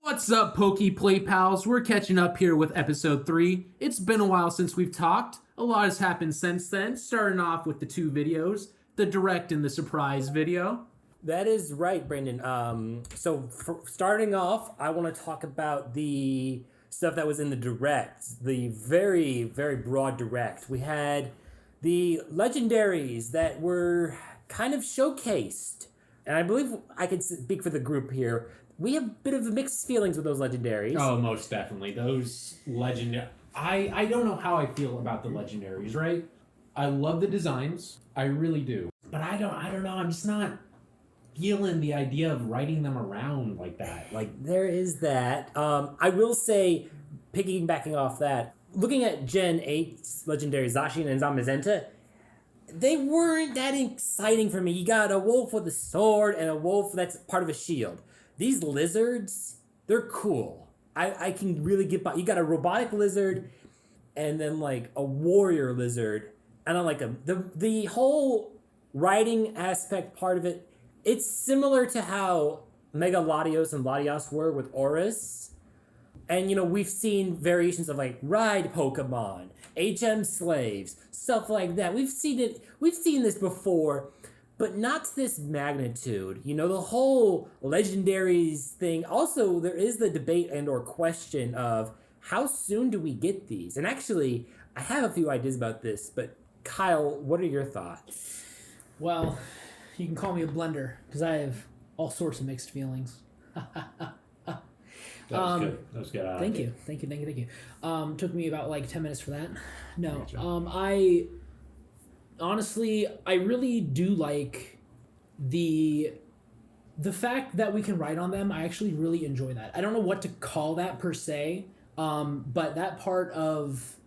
What's up, Pokey Play Pals? We're catching up here with episode 3. It's been a while since we've talked. A lot has happened since then, starting off with the 2 videos, the direct and the surprise video. That is right, Brandon. Starting off, I want to talk about the stuff that was in the direct, the very, very broad direct. We had the legendaries that were kind of showcased. And I believe I can speak for the group here. We have a bit of mixed feelings with those legendaries. Oh, most definitely. Those legendary... I don't know how I feel about the legendaries, right? I love the designs. I really do. But I don't know. I'm just not feeling the idea of writing them around like that. Like, there is that. I will say, piggybacking off that, looking at Gen 8's legendary Zacian and Zamazenta, they weren't that exciting for me. You got a wolf with a sword and a wolf that's part of a shield. These lizards, they're cool. I can really get by. You got a robotic lizard and then like a warrior lizard. And I like them. The whole riding aspect part of it, it's similar to how Mega Latios and Latios were with Oris. And, we've seen variations of like ride Pokemon, HM slaves, stuff like that. We've seen this before. But not to this magnitude. The whole legendaries thing. Also, there is the debate and or question of how soon do we get these? And actually, I have a few ideas about this, but Kyle, what are your thoughts? Well, you can call me a blender because I have all sorts of mixed feelings. that was good. That was good. Thank you. Took me about like 10 minutes for that. No, honestly, I really do like the fact that we can write on them. I actually really enjoy that. I don't know what to call that per se, but that part of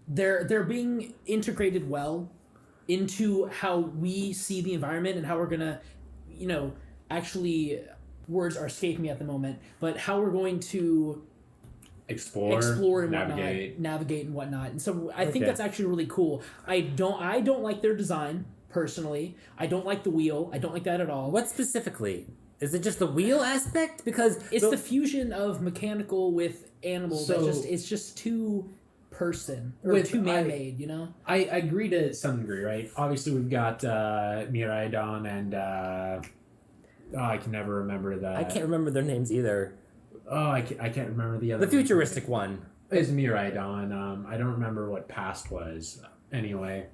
they're being integrated well into how we see the environment and how we're gonna, actually, words are escaping me at the moment, but how we're going to explore and navigate and whatnot. And so I think that's actually really cool. I don't like their design personally. I don't like the wheel. I don't like that at all. What specifically? Is it just the wheel aspect? Because it's the fusion of mechanical with animals. It's just too person or too man-made. I agree to some degree, right? Obviously, we've got Miraidon and I can never remember that. I can't remember their names either. Oh, I can't remember the other. The futuristic one is Miraidon. I don't remember what past was. Anyway,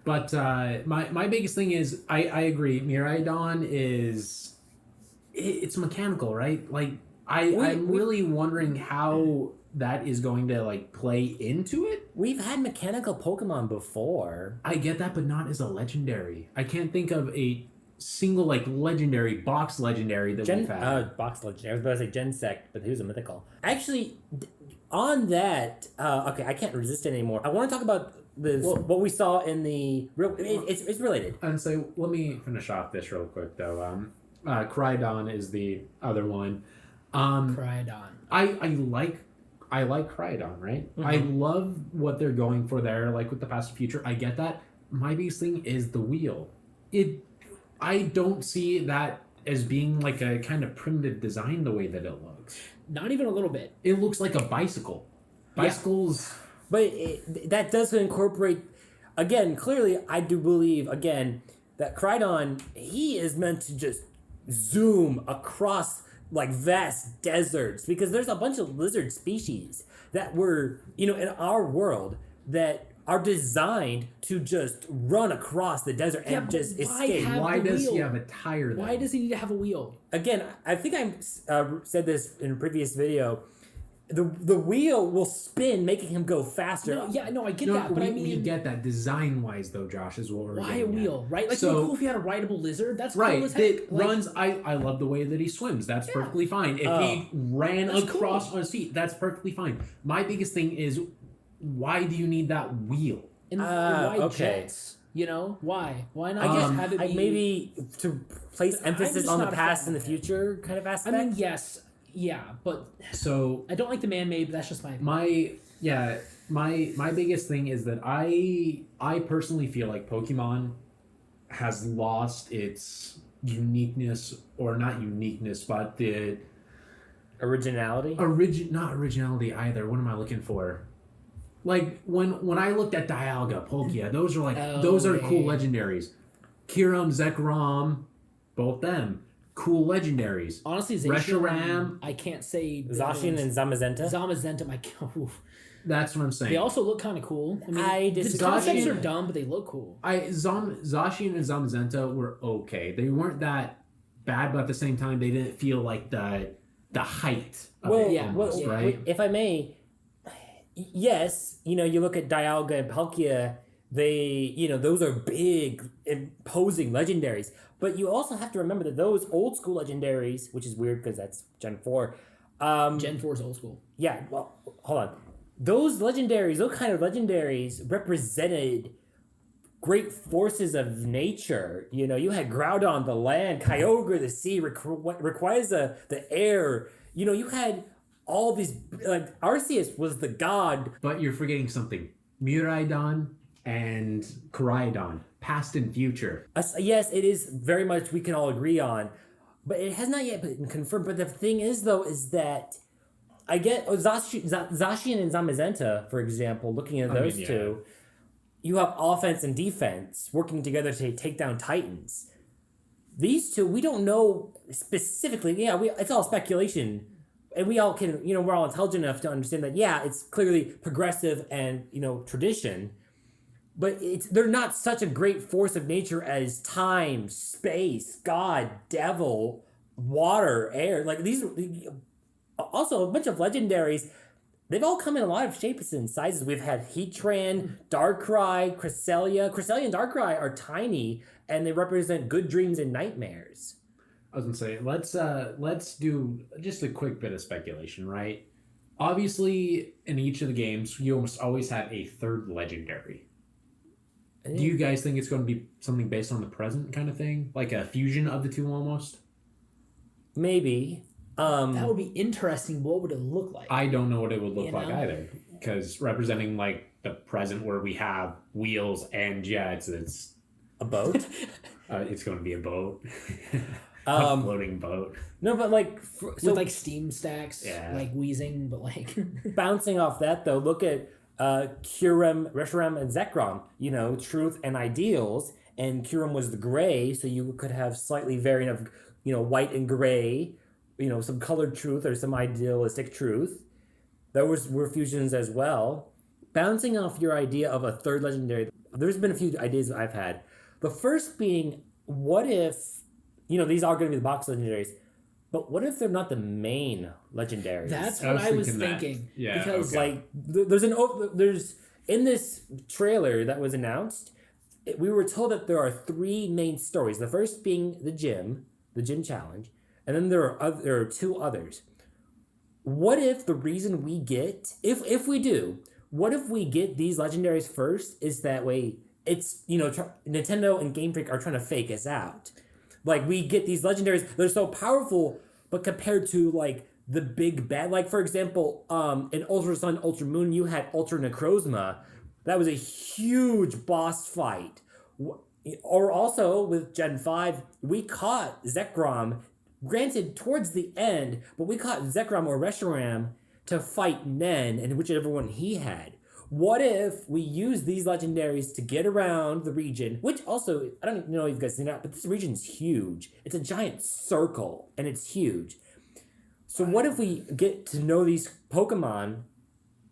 but my biggest thing is I agree. Miraidon it's mechanical, right? Like I'm really wondering how that is going to like play into it. We've had mechanical Pokemon before. I get that, but not as a legendary. I can't think of a single like legendary box legendary that we've had. Box legendary. I was about to say Gensect, but he was a mythical. Actually, on that, okay, I can't resist it anymore. I want to talk about what we saw in the real. It's related. And so let me finish off this real quick though. Crydon is the other one. Crydon. I like Crydon, right? Mm-hmm. I love what they're going for there, like with the past and future. I get that. My biggest thing is the wheel. I don't see that as being like a kind of primitive design the way that it looks. Not even a little bit. It looks like a bicycle. Bicycles... Yeah. But that does incorporate... Again, clearly, I do believe, again, that Crydon, he is meant to just zoom across like vast deserts. Because there's a bunch of lizard species that were, in our world that are designed to just run across the desert and just escape. Why does he have a tire then? Why does he need to have a wheel? Again, I think I said this in a previous video. The wheel will spin, making him go faster. I get that, but we get that design-wise, though, Josh, is what we're why a wheel, right? Like, it'd be cool if you had a rideable lizard. That's cool as heck. It runs. I love the way that he swims. That's perfectly fine. If he ran across on his feet, that's perfectly fine. My biggest thing is, why do you need that wheel? And why jets? Why? Why not just have it be... Maybe to place emphasis on the past and the future kind of aspect? I mean, yes. Yeah, but... So... I don't like the man-made, but that's just my biggest thing is that I personally feel like Pokemon has lost its uniqueness, or not uniqueness, but Originality? Not originality either. What am I looking for? Like when I looked at Dialga, Palkia, those are cool legendaries. Kyurem, Zekrom, both them. Cool legendaries. Honestly, Reshiram. I can't say Zacian and Zamazenta? Zamazenta, That's what I'm saying. they also look kind of cool. I mean, the disagree. concepts are dumb, but they look cool. Zacian and Zamazenta were okay. They weren't that bad, but at the same time, they didn't feel like the height of it almost, right? If I may, yes, you look at Dialga and Palkia, those are big, imposing legendaries. But you also have to remember that those old school legendaries, which is weird because that's Gen 4. Gen 4 is old school. Yeah, well, hold on. Those kind of legendaries represented great forces of nature. You had Groudon, the land, Kyogre, the sea, Rayquaza, the air. You had all these, like, Arceus was the god. But you're forgetting something. Miraidon and Koraidon, past and future. Yes, it is very much we can all agree on, but it has not yet been confirmed. But the thing is, though, is that I get Zacian and Zamazenta, for example, looking at those two, you have offense and defense working together to take down Titans. These two, we don't know specifically. Yeah, it's all speculation. And we all can, we're all intelligent enough to understand that, yeah, it's clearly progressive and, tradition. But they're not such a great force of nature as time, space, God, devil, water, air. Like these, also a bunch of legendaries. They've all come in a lot of shapes and sizes. We've had Heatran, Darkrai, Cresselia. Cresselia and Darkrai are tiny, and they represent good dreams and nightmares. I was gonna say, let's do just a quick bit of speculation, right? Obviously, in each of the games, you almost always have a third legendary. Do you guys think it's going to be something based on the present kind of thing? Like a fusion of the two almost? Maybe. That would be interesting. What would it look like? I don't know what it would look like either. Because representing like the present where we have wheels and jets, it's... A boat? It's going to be a boat. A floating boat. No, but like... With like steam stacks, like wheezing, but like... Bouncing off that though, look at... Kyurem, Reshiram, and Zekrom, truth and ideals, and Kyurem was the gray, so you could have slightly variant of, white and gray, some colored truth or some idealistic truth. Those were fusions as well. Bouncing off your idea of a third legendary, there's been a few ideas that I've had. The first being, what if, these are going to be the box legendaries, but what if they're not the main legendaries? That's what I was thinking. Yeah, because there's in this trailer that was announced, we were told that there are 3 main stories. The first being the gym challenge, and then there are 2 others. What if the reason we get, if we do, what if we get these legendaries first? Is that way? It's Nintendo and Game Freak are trying to fake us out. Like, we get these legendaries, they're so powerful, but compared to, like, the big bad, like, for example, in Ultra Sun, Ultra Moon, you had Ultra Necrozma. That was a huge boss fight. Or also, with Gen 5, we caught Zekrom, granted, towards the end, but we caught Zekrom or Reshiram to fight Nen, and whichever one he had. What if we use these legendaries to get around the region, which also, I don't know if you guys seen that, but this region's huge. It's a giant circle, and it's huge. So what if we get to know these Pokemon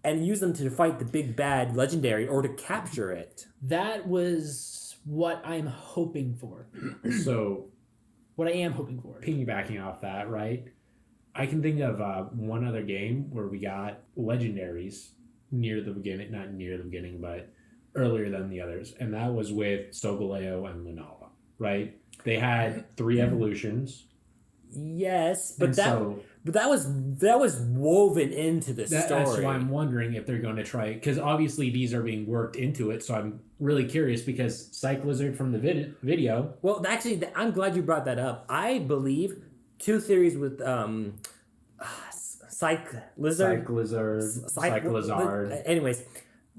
and use them to fight the big bad legendary or to capture it? That was what I'm hoping for. So... What I am hoping for. Piggybacking off that, right? I can think of one other game where we got legendaries near the beginning, not near the beginning, but earlier than the others, and that was with Solgaleo and Lunala, right? They had 3 evolutions. Yes, but that was woven into the story. That's why I'm wondering if they're going to try, because obviously these are being worked into it. So I'm really curious because Cyclizard from the video. Well, actually, I'm glad you brought that up. I believe 2 theories with Cyclizard. Anyways,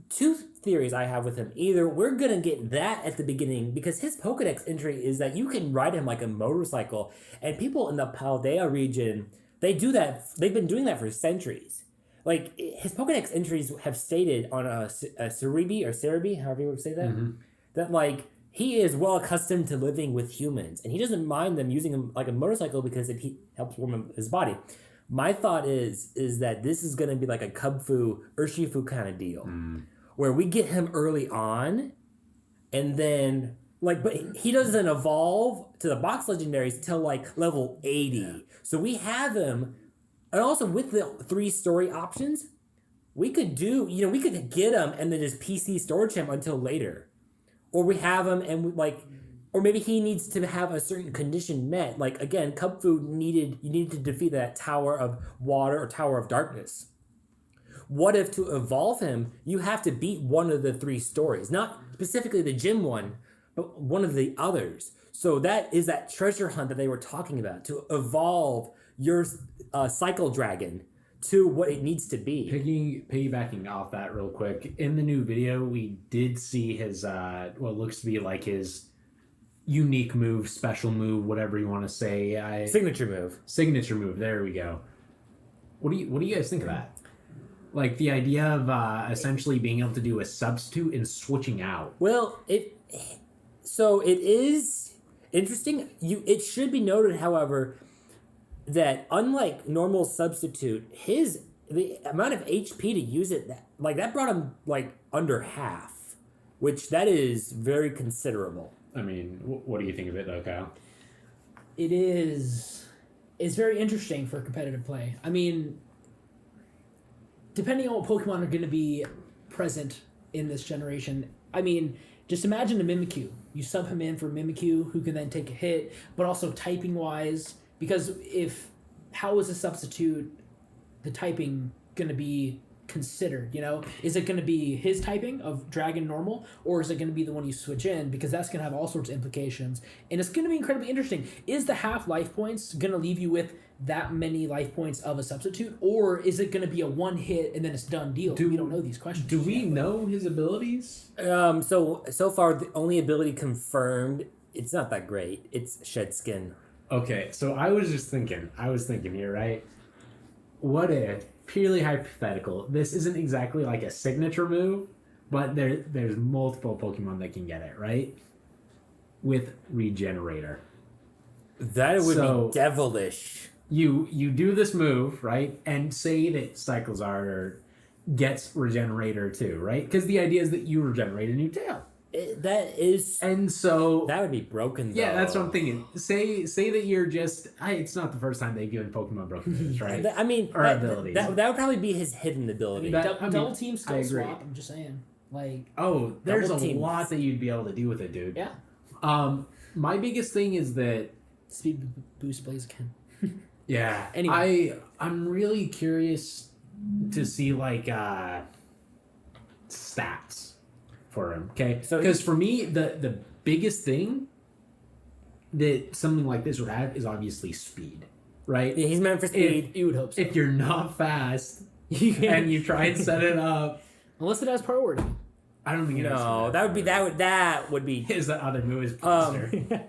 2 theories I have with him. Either we're gonna get that at the beginning because his Pokedex entry is that you can ride him like a motorcycle, and people in the Paldea region They do that. They've been doing that for centuries. Like his Pokedex entries have stated on a Cerebi, however you would say that, that like he is well accustomed to living with humans, and he doesn't mind them using him like a motorcycle because it helps warm his body. My thought is that this is going to be like a Kubfu, Urshifu kind of deal, where we get him early on, and then like, but he doesn't evolve to the box legendaries till like level 80. Yeah. So we have him, and also with the 3 story options, we could we could get him and then just PC storage him until later, or we have him and we like. Or maybe he needs to have a certain condition met. Like, again, Kubfu you needed to defeat that Tower of Water or Tower of Darkness. What if to evolve him, you have to beat one of the 3 stories? Not specifically the gym one, but one of the others. So that is that treasure hunt that they were talking about, to evolve your Cycle Dragon to what it needs to be. Piggybacking off that real quick, in the new video, we did see his, what looks to be like his unique move, special move, whatever you want to say. Signature move. There we go. What do you guys think of that? Like the idea of essentially being able to do a substitute and switching out. Well, it is interesting. It should be noted, however, that unlike normal substitute, the amount of HP to use it that brought him like under half, which that is very considerable. I mean, what do you think of it, though, Kyle? It's very interesting for competitive play. I mean, depending on what Pokemon are going to be present in this generation, I mean, just imagine a Mimikyu. You sub him in for Mimikyu, who can then take a hit, but also typing-wise, because how is a substitute, the typing, going to be considered, is it going to be his typing of Dragon normal, or is it going to be the one you switch in, because that's going to have all sorts of implications, and it's going to be incredibly interesting. Is the half life points going to leave you with that many life points of a substitute, or is it going to be a one hit and then it's done deal? We don't know these questions. Do we know his abilities? So far the only ability confirmed, it's not that great. It's Shed Skin. Okay, so I was thinking here, right? What if, purely hypothetical, this isn't exactly like a signature move, but there's multiple Pokemon that can get it, right? With Regenerator. That would be devilish. You do this move, right? And say that Cyclizar gets Regenerator too, right? Because the idea is that you regenerate a new tail. And so that would be broken, though. Yeah, that's what I'm thinking. Say that you're just... it's not the first time they've given Pokemon broken moves, right? I mean... Or abilities. That would probably be his hidden ability. Double team still swap, I'm just saying. There's a lot that you'd be able to do with it, dude. Yeah. My biggest thing is that... Speed boost Blaziken. Yeah. Anyway. I'm really curious to see, stats for him, okay? Because for me, the biggest thing that something like this would have is obviously speed, right? Yeah, he's meant for speed. You would hope so. If you're not fast and you try and set it up, unless it has priority. I don't think it has. No, that would be his other move is Booster.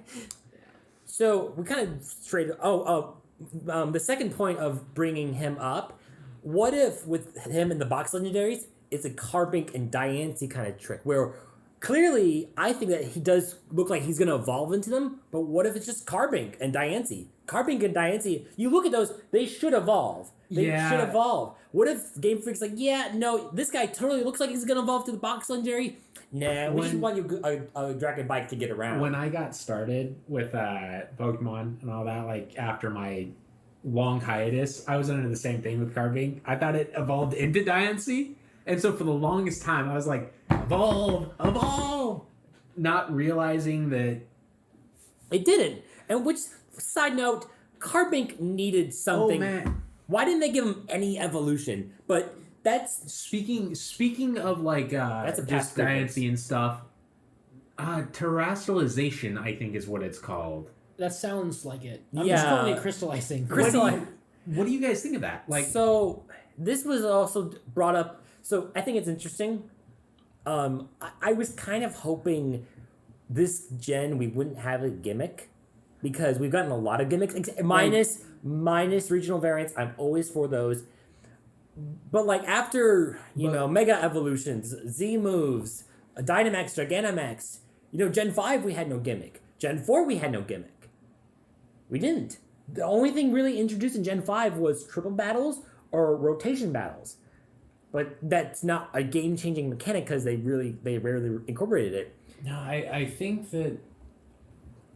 So we kind of straight. The second point of bringing him up. What if with him in the box legendaries, it's a Carbink and Diancie kind of trick where clearly I think that he does look like he's going to evolve into them, but what if it's just Carbink and Diancie? Carbink and Diancie, you look at those, they should evolve. They should evolve. What if Game Freak's like, yeah, no, this guy totally looks like he's going to evolve to the box legendary? Nah, we just want you a Dragon Bike to get around. When I got started with Pokemon and all that, after my long hiatus, I was under the same thing with Carbink. I thought it evolved into Diancie. And so for the longest time, I was like, evolve! Not realizing that... It didn't. And which, side note, Carbink needed something. Oh, man. Why didn't they give him any evolution? But that's... Speaking of, that's a just Diancie and stuff, terrestrialization, I think, is what it's called. That sounds like it. I'm just calling it crystallizing. What do you guys think of that? So, this was also brought up... So I think it's interesting. I was kind of hoping this gen we wouldn't have a gimmick, because we've gotten a lot of gimmicks, minus regional variants. I'm always for those. But like after, Mega Evolutions, Z moves, Dynamax, Gigantamax, Gen 5 we had no gimmick. Gen 4 we had no gimmick. We didn't. The only thing really introduced in Gen 5 was triple battles or rotation battles. But that's not a game-changing mechanic because they rarely incorporated it. No, I think that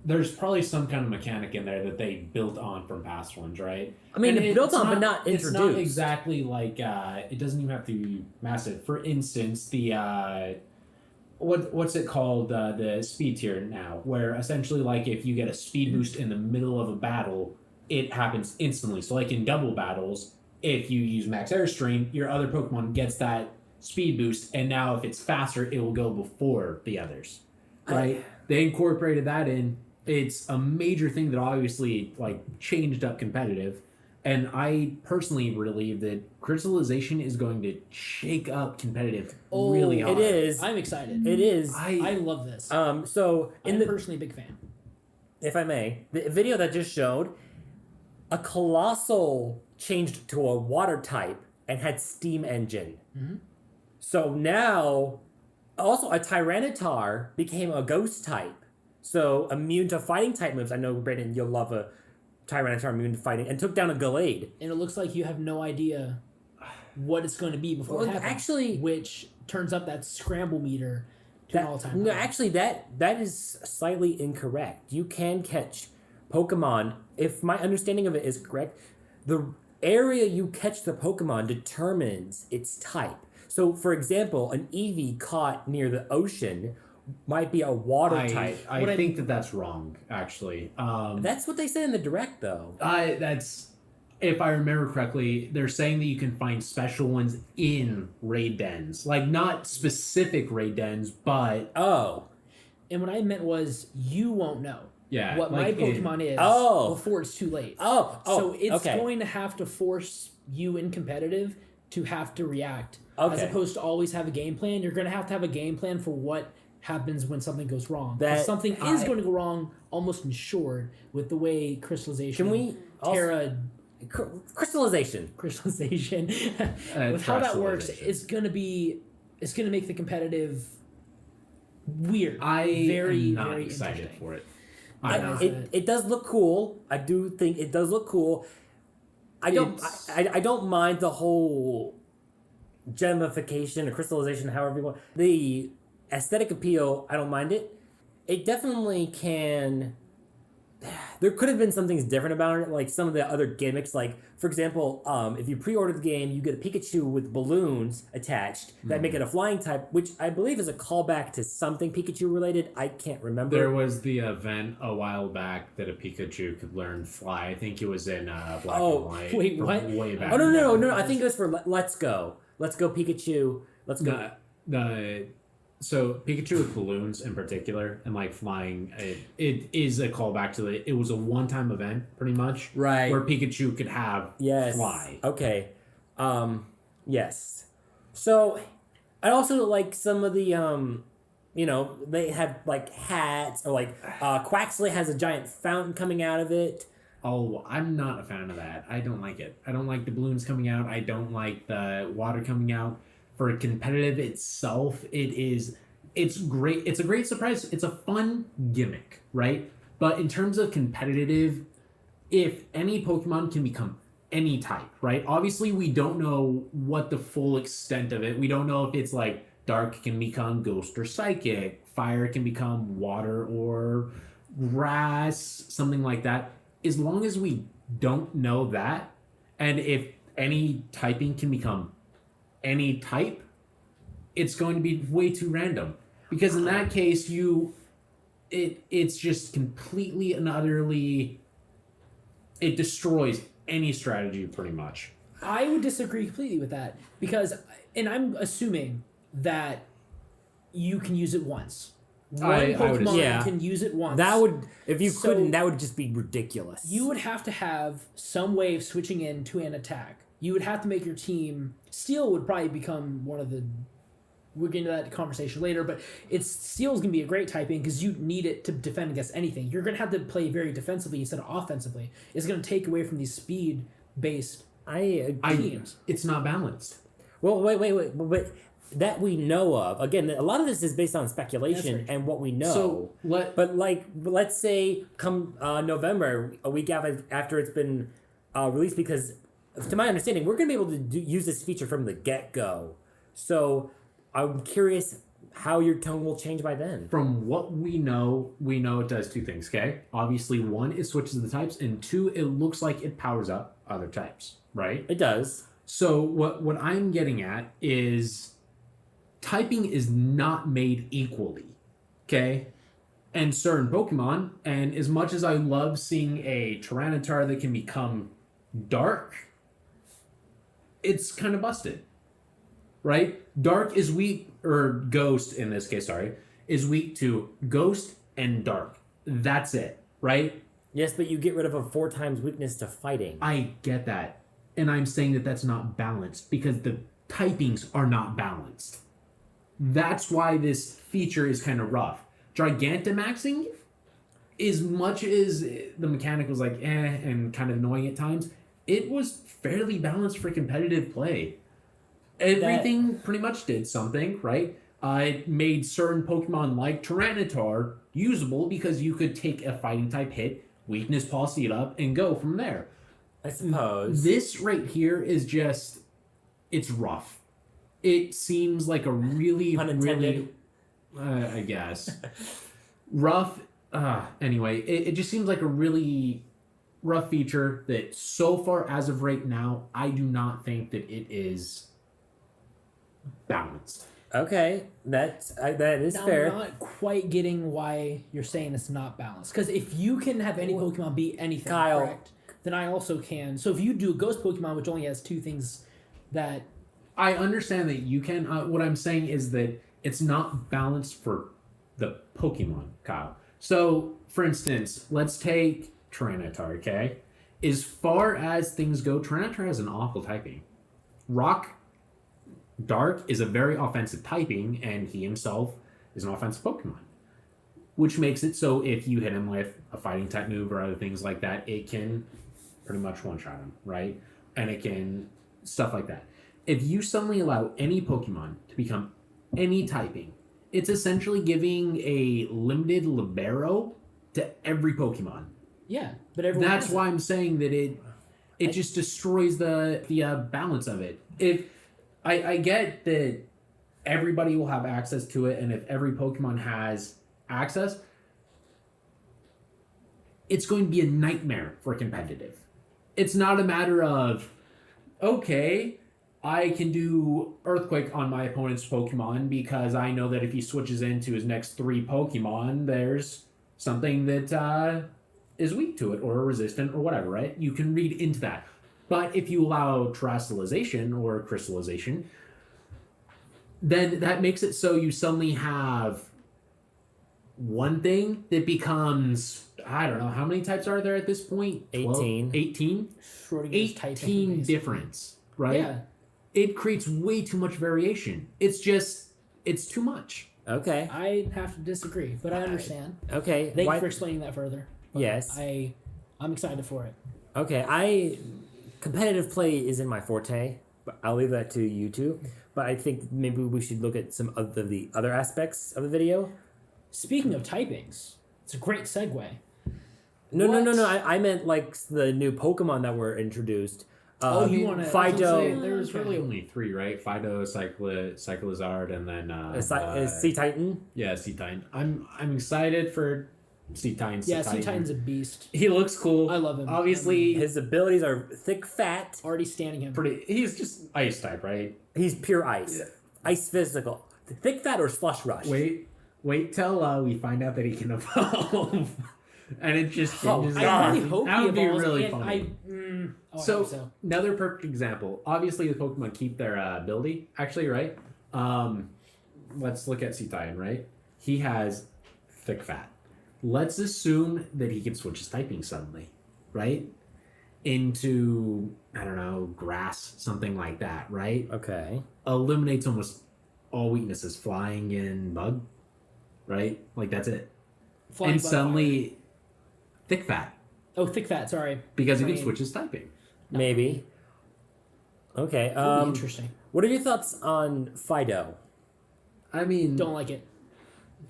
there's probably some kind of mechanic in there that they built on from past ones, right? I mean, it's built on, but not introduced. It's not exactly like it doesn't even have to be massive. For instance, the what's it called? The speed tier now, where essentially like if you get a speed boost in the middle of a battle, it happens instantly. So like in double battles, if you use Max Airstream, your other Pokemon gets that speed boost, and now if it's faster, it will go before the others. Right? They incorporated that in. It's a major thing that obviously like changed up competitive, and I personally believe that crystallization is going to shake up competitive really hard. It is. I'm excited. It is. I love this. So I'm personally a big fan. If I may, the video that just showed, a Colossal changed to a water type and had steam engine. Mm-hmm. So now, also a Tyranitar became a ghost type. So immune to fighting type moves. I know, Brandon, you'll love a Tyranitar immune to fighting, and took down a Gallade. And it looks like you have no idea what it's going to be before it happens. Actually, which turns up that scramble meter to an all-time high. Actually, that is slightly incorrect. You can catch Pokemon, if my understanding of it is correct, the area you catch the Pokemon determines its type. So, for example, an Eevee caught near the ocean might be a water type. I think that's wrong, actually. That's what they said in the Direct, though. That's, if I remember correctly, they're saying that you can find special ones in raid dens. Like, not specific raid dens, but... Oh. And what I meant was, you won't know what like my Pokemon is before it's too late. So it's going to have to force you in competitive to have to react. As opposed to always have a game plan. You're going to have a game plan for what happens when something goes wrong. Something is going to go wrong almost ensured with the way crystallization... Can we... Crystallization. With how that works, it's going to make the competitive weird. Very, am not very excited for it. It does look cool. I do think it does look cool. I don't mind the whole gemification or crystallization, however you want. The aesthetic appeal, I don't mind it. It definitely can... There could have been some things different about it, like some of the other gimmicks. Like, for example, if you pre-order the game, you get a Pikachu with balloons attached that make it a flying type, which I believe is a callback to something Pikachu related. I can't remember. There was the event a while back that a Pikachu could learn fly. I think it was in Black and White. Wait, what? Way back. Oh, no. I think it was for Let's Go. Let's Go Pikachu. Let's go. So Pikachu with balloons in particular and like flying, it is a callback to it was a one-time event pretty much, right? Where Pikachu could have fly. Okay, yes. So I also like some of the they have like hats or like Quaxley has a giant fountain coming out of it. Oh, I'm not a fan of that. I don't like it. I don't like the balloons coming out. I don't like the water coming out. For competitive itself, it's great. It's a great surprise. It's a fun gimmick, right? But in terms of competitive, if any Pokemon can become any type, right? Obviously, we don't know what the full extent of it. We don't know if it's like Dark can become Ghost or Psychic, Fire can become Water or Grass, something like that. As long as we don't know that, and if any typing can become any type, it's going to be way too random, because in that case it's just completely and utterly, it destroys any strategy pretty much. I would disagree completely with that, because, and I'm assuming that you can use it once. One Pokemon can use it once. That would, if you couldn't, that would just be ridiculous. You would have to have some way of switching into an attack. You would have to make your team... Steel would probably become one of the we'll get into that conversation later, but Steel's going to be a great typing because you need it to defend against anything. You're going to have to play very defensively instead of offensively. It's going to take away from these speed-based teams. It's not balanced. Well, wait. That we know of. Again, a lot of this is based on speculation and what we know. So let's say come November, a week after it's been released, because to my understanding, we're going to be able to use this feature from the get-go. So I'm curious how your tone will change by then. From what we know it does two things, okay? Obviously, one, it switches the types, and two, it looks like it powers up other types, right? It does. So what I'm getting at is typing is not made equally, okay? And certain Pokemon, and as much as I love seeing a Tyranitar that can become dark, it's kind of busted, right? Dark is weak, or Ghost in this case, sorry, is weak to Ghost and Dark. That's it, right? Yes, but you get rid of a 4 times weakness to fighting. I get that. And I'm saying that that's not balanced because the typings are not balanced. That's why this feature is kind of rough. Gigantamaxing, as much as the mechanic was like and kind of annoying at times, it was fairly balanced for competitive play. Everything pretty much did something, right? It made certain Pokemon like Tyranitar usable because you could take a fighting type hit, weakness policy it up, and go from there. I suppose. This right here is just, it's rough. It seems like a really, Unintended. I guess. Rough. Anyway, it just seems like a really rough feature that so far as of right now, I do not think that it is balanced. Okay, that is fair. I'm not quite getting why you're saying it's not balanced. Because if you can have any Pokemon beat anything, Kyle. correct, then I also can. So if you do a Ghost Pokemon, which only has 2 things that... I understand that you can. What I'm saying is that it's not balanced for the Pokemon, Kyle. So, for instance, let's take Tyranitar, okay? As far as things go, Tyranitar has an awful typing. Rock Dark is a very offensive typing, and he himself is an offensive Pokemon. Which makes it so if you hit him with a fighting type move or other things like that, it can pretty much one-shot him, right? And it can... stuff like that. If you suddenly allow any Pokemon to become any typing, it's essentially giving a limited libero to every Pokemon. Yeah, but everyone That's has why I'm saying that it just destroys the balance of it. If I get that everybody will have access to it, and if every Pokemon has access, it's going to be a nightmare for competitive. It's not a matter of, okay, I can do Earthquake on my opponent's Pokemon because I know that if he switches into his next 3 Pokemon, there's something that is weak to it or resistant or whatever, right? You can read into that. But if you allow terrestrialization or crystallization, then that makes it so you suddenly have one thing that becomes, I don't know, how many types are there at this point? 18. 18? Schrodinger's typing, 18 basically. difference, right? Yeah. It creates way too much variation. It's too much. Okay. I have to disagree, but I understand. Okay. Thank you for explaining that further. But Yes. I'm excited for it. Okay. Competitive play is in my forte, but I'll leave that to you two. But I think maybe we should look at some of the other aspects of the video. Speaking of typings, it's a great segue. No. I meant like the new Pokemon that were introduced. You want to Fido. There's really only 3, right? Fido, Cyclizard, and then Sea Titan. Yeah, Sea Titan. I'm excited for Sea Titan. Yeah, Sea Titan's a beast. He looks cool. I love him. Obviously, His abilities are thick, fat. Already standing him. he's just ice type, right? He's pure ice. Yeah. Ice physical. Thick, fat, or slush rush. Wait till we find out that he can evolve. And it just changes. I really hope that he would be evolves, really and funny. I So, hope so. another perfect example. Obviously, the Pokemon keep their ability. Actually, right? Let's look at Sea Titan, right? He has thick fat. Let's assume that he can switch his typing suddenly, right? Into, I don't know, grass, something like that, right? Okay. Eliminates almost all weaknesses, flying and bug, right? Like that's it. Flying And bug suddenly, thick fat fire. Oh, thick fat. Sorry. because he can Brain. switch his typing. Maybe. Okay. That'd be interesting. What are your thoughts on Fido? I mean, Don't like it.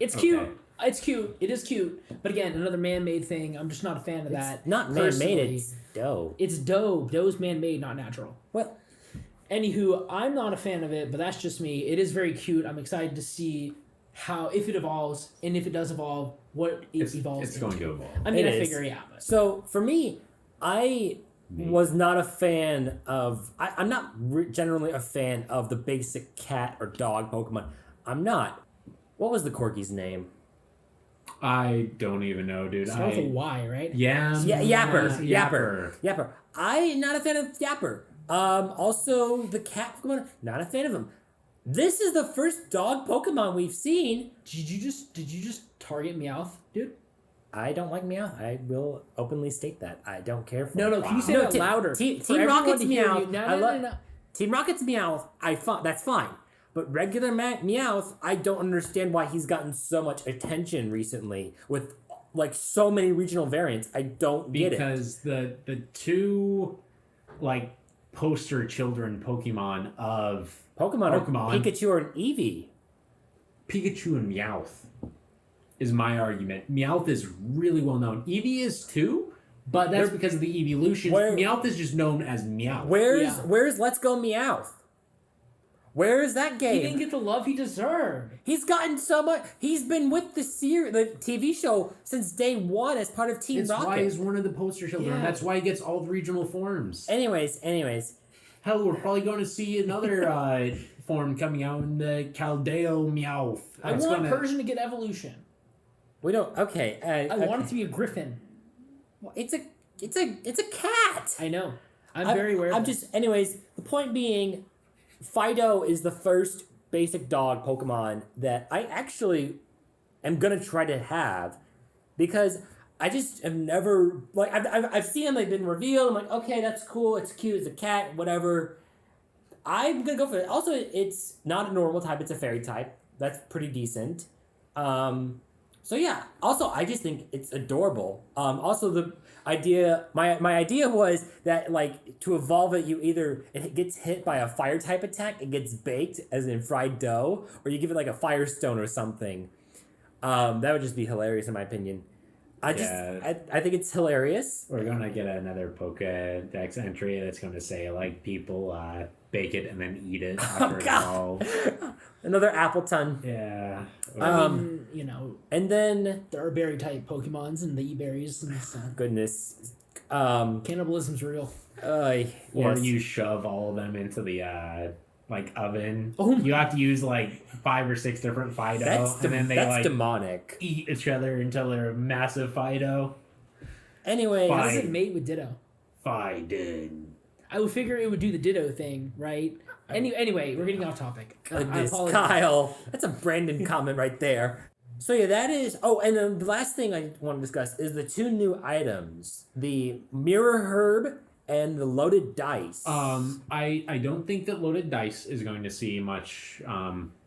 It's Okay. cute. It's cute. It is cute. But again, another man-made thing. I'm just not a fan of that. It's not man-made, personally. it's dough. It's dough. Dough's man-made, not natural. Well, Anywho, I'm not a fan of it, but that's just me. It is very cute. I'm excited to see how, if it evolves, and if it does evolve, what it evolves it's into. going to evolve. I mean, It I is. figure, yeah. But so for me, I was not a fan of. I'm not generally a fan of the basic cat or dog Pokemon. I'm not. What was the Corgi's name? I don't even know, dude. starts with a Y, right? Yeah, Yapper. I'm not a fan of Yapper. Also the cat Pokemon, not a fan of him. This is the first dog Pokemon we've seen. Did you just target Meowth, dude? I don't like Meowth. I will openly state that. I don't care for No, him. can you say No, that louder? Team For everyone Rocket's to hear you. Meowth. No, I no, love no. Team Rocket's Meowth. That's fine. But regular Meowth, I don't understand why he's gotten so much attention recently with like so many regional variants. I don't get it. because the two like poster children Pokemon of Pokemon. Pokemon. Are Pikachu and Eevee. Pikachu and Meowth is my argument. Meowth is really well known. Eevee is too, but that's because of the evolution. Meowth is just known as Meowth. Where's Let's Go Meowth? Where is that game? He didn't get the love he deserved. He's gotten so much. He's been with the TV show since day one as part of Team That's Rocket. why he's one of the poster children. Yeah. That's why he gets all the regional forms. Anyways, Hell, we're probably going to see another form coming out in the Caldeo Meowth. I want Persian to get evolution. we don't. Okay, I want it to be a griffin. Well, it's a cat. I know. I'm very aware. I'm just. Anyways, the point being, Fido is the first basic dog Pokemon that I actually am gonna try to have, because I just have never like I've seen them, they've been revealed. I'm like, okay, that's cool, it's cute, it's a cat, whatever. I'm gonna go for it. Also, it's not a normal type; it's a fairy type. That's pretty decent. So yeah. Also, I just think it's adorable. Also, the idea, my idea was that like to evolve it, you either it gets hit by a fire type attack, it gets baked as in fried dough, or you give it like a firestone or something. That would just be hilarious in my opinion. I think it's hilarious. We're going to get another Pokédex entry that's going to say, like, people bake it and then eat it after it evolves. Another Appleton. Yeah. I mean, you know, And then, there are berry type Pokemons and they eat berries and stuff. goodness. Cannibalism's real. Or Yes. you shove all of them into the, oven. Oh. You have to use, 5 or 6 different Fido. And then they, that's demonic. eat each other until they're a massive Fido. Anyway, How Fine. does it mate with Ditto? Fido. I would figure it would do the Ditto thing, right? Anyway, we're getting off topic. I goodness, apologize. Kyle. That's a Brandon comment right there. So yeah, that is. Oh, and then the last thing I want to discuss is the 2 new items: the Mirror Herb and the Loaded Dice. I don't think that Loaded Dice is going to see much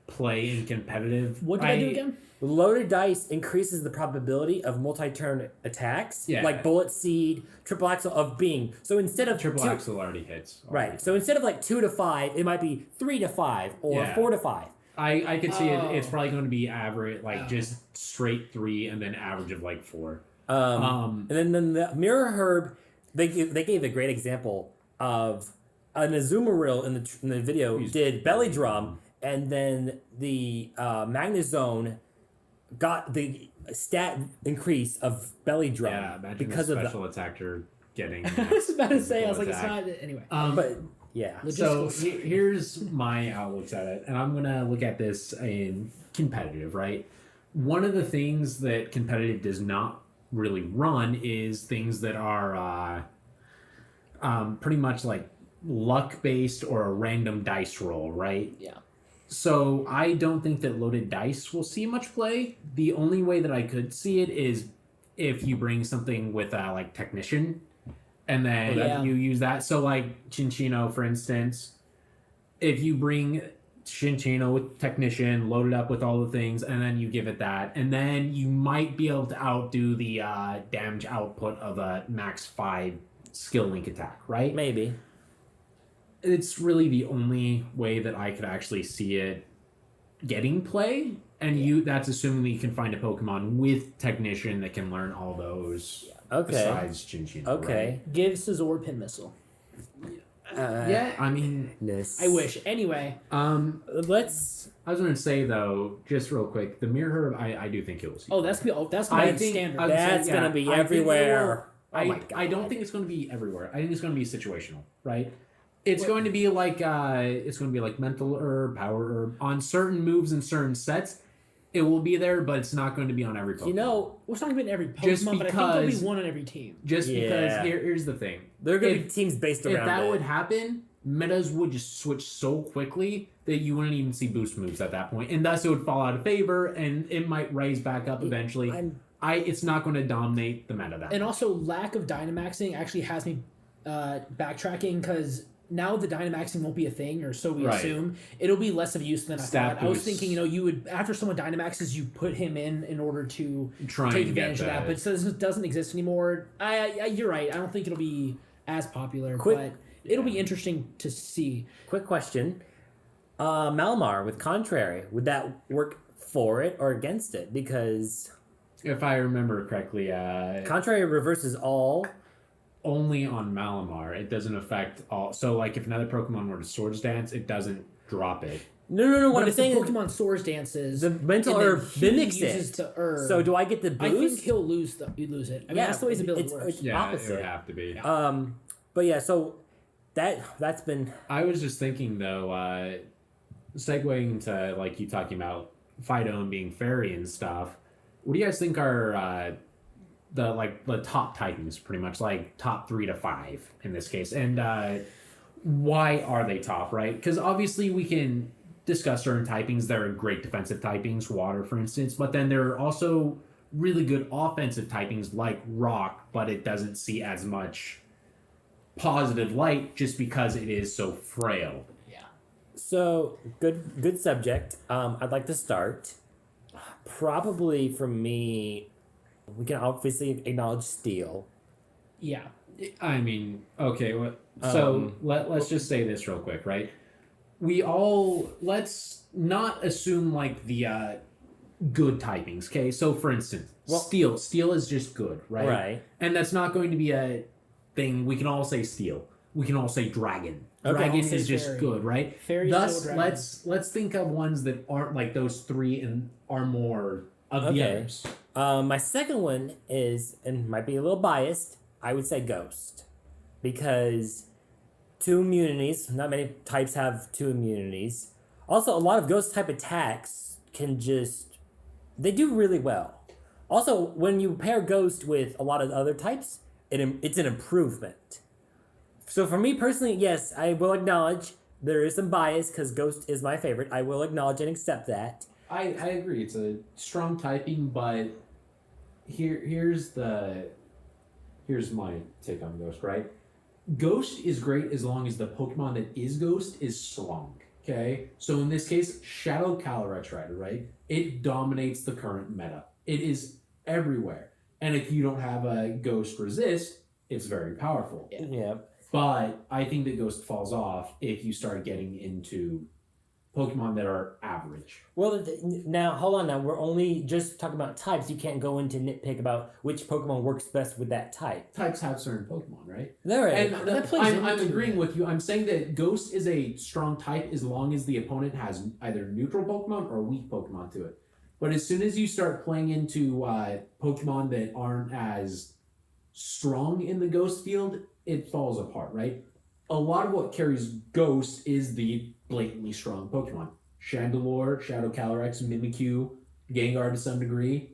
play in competitive. What did I do again? Loaded Dice increases the probability of multi-turn attacks, Yeah. like Bullet Seed, Triple Axle of Being. So instead of Triple two- Axle already hits. right? So instead of 2 to 5, it might be 3 to 5 or Yeah. 4 to 5. I could see Oh. it's probably going to be average, just straight 3 and then average of 4. And then the Mirror Herb, they gave a great example of an Azumarill in the video did Belly Drum, and then the Magnezone got the stat increase of Belly Drum Yeah, imagine because a of special attacker getting. I was about to say, I was like, it's attack. not. Anyway. but yeah. So Logistical. here's my outlooks at it, and I'm gonna look at this in competitive, right? One of the things that competitive does not really run is things that are pretty much like luck based or a random dice roll, right? Yeah. So I don't think that loaded dice will see much play. The only way that I could see it is if you bring something with technician, and then Yeah. you use that. So like Chinchino, for instance, if you bring Shinchino with Technician, loaded up with all the things, and then you give it that. And then you might be able to outdo the damage output of a max 5 skill link attack, right? Maybe. It's really the only way that I could actually see it getting play. And that's assuming that you can find a Pokemon with Technician that can learn all those besides Shinchino. Okay. Right? Give Scizor Pin Missile. Yeah, I mean, I wish. Anyway, let's. I was going to say though, just real quick, the Mirror Herb, I do think it will see. oh, that's gonna be standard. I would say, That's gonna be I think it everywhere. will- Oh my God. I don't think it's going to be everywhere. I think it's going to be situational, right? It's going to be like mental herb, power herb on certain moves and certain sets. It will be there, but it's not going to be on every Pokemon. You know, well, it's not gonna be in every Pokemon, Just but I think there'll be one on every team. just Yeah. because here's the thing. there are gonna be teams based around If that it. would happen, metas would just switch so quickly that you wouldn't even see boost moves at that point, and thus it would fall out of favor, and it might rise back up eventually. It's not going to dominate the meta that And much. also, lack of Dynamaxing actually has me backtracking because now the Dynamaxing won't be a thing, or so we Right. assume. It'll be less of use than I Stat thought. I was boosts. thinking, you would, after someone Dynamaxes, you put him in order to Try take and get advantage of that. But since it doesn't exist anymore, you're right. I don't think it'll be as popular, but it'll be interesting to see. Quick question. Malamar with Contrary, would that work for it or against it? Because If I remember correctly, Contrary reverses all. only on Malamar. It doesn't affect all. So, like, if another Pokemon were to Swords Dance, it doesn't drop it. No. What But I'm if the saying is Pokemon Swords dances, the mental and then herb he mimics uses it. the herb, So do I get the I think boost? he'll lose it. I mean, that's the way his ability works. It's Yeah, it opposite. would have to be. But yeah, so that's been I was just thinking, though, segueing to, like, you talking about Fido and being fairy and stuff, what do you guys think are the top Titans, pretty much, like, top 3 to 5 in this case? And why are they top, right? Because obviously we can discuss certain typings that are great defensive typings, water, for instance, but then there are also really good offensive typings like rock, but it doesn't see as much positive light just because it is so frail. so good subject. I'd like to start. Probably for me, we can obviously acknowledge Steel. Yeah. I mean, okay, so let's just say this real quick, right? Let's not assume like the good typings, okay? So for instance, Steel is just good, right? Right. And that's not going to be a thing. We can all say Steel. We can all say Dragon. Okay. Dragon I'll say is just Fairy. good, right? Fairy, Thus, Steel, Dragon. let's think of ones that aren't like those three and are more of the Okay. others. My second one is, and might be a little biased, I would say Ghost. Because 2 immunities, not many types have 2 immunities. Also, a lot of Ghost type attacks they do really well. Also, when you pair Ghost with a lot of other types, it's an improvement. So for me personally, yes, I will acknowledge there is some bias because Ghost is my favorite. I will acknowledge and accept that. I agree. It's a strong typing, but here's my take on Ghost, right? Ghost is great as long as the Pokemon that is Ghost is strong. Okay? So in this case, Shadow Calyrex Rider, right? It dominates the current meta. It is everywhere. And if you don't have a Ghost resist, it's very powerful. Yeah. But I think that Ghost falls off if you start getting into Pokemon that are average. Well, now hold on. Now we're only just talking about types. You can't go into nitpick about which Pokemon works best with that type. Types have certain Pokemon, right? There it And is. that plays I'm into agreeing it. with you. I'm saying that Ghost is a strong type as long as the opponent has either neutral Pokemon or weak Pokemon to it. But as soon as you start playing into Pokemon that aren't as strong in the Ghost field, it falls apart, right? A lot of what carries Ghost is the blatantly strong Pokemon. Chandelure, Shadow Calyrex, Mimikyu, Gengar to some degree.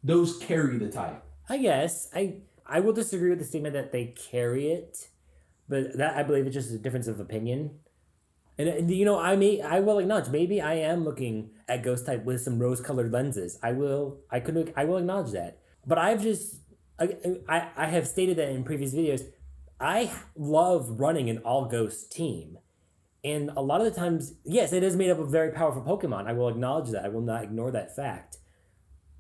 Those carry the type. I guess I will disagree with the statement that they carry it, but that I believe it's just a difference of opinion. And I will acknowledge maybe I am looking at Ghost type with some rose-colored lenses. I will acknowledge that. But I have stated that in previous videos. I love running an all Ghost team. And a lot of the times, yes, it is made up of very powerful Pokemon. I will acknowledge that. I will not ignore that fact.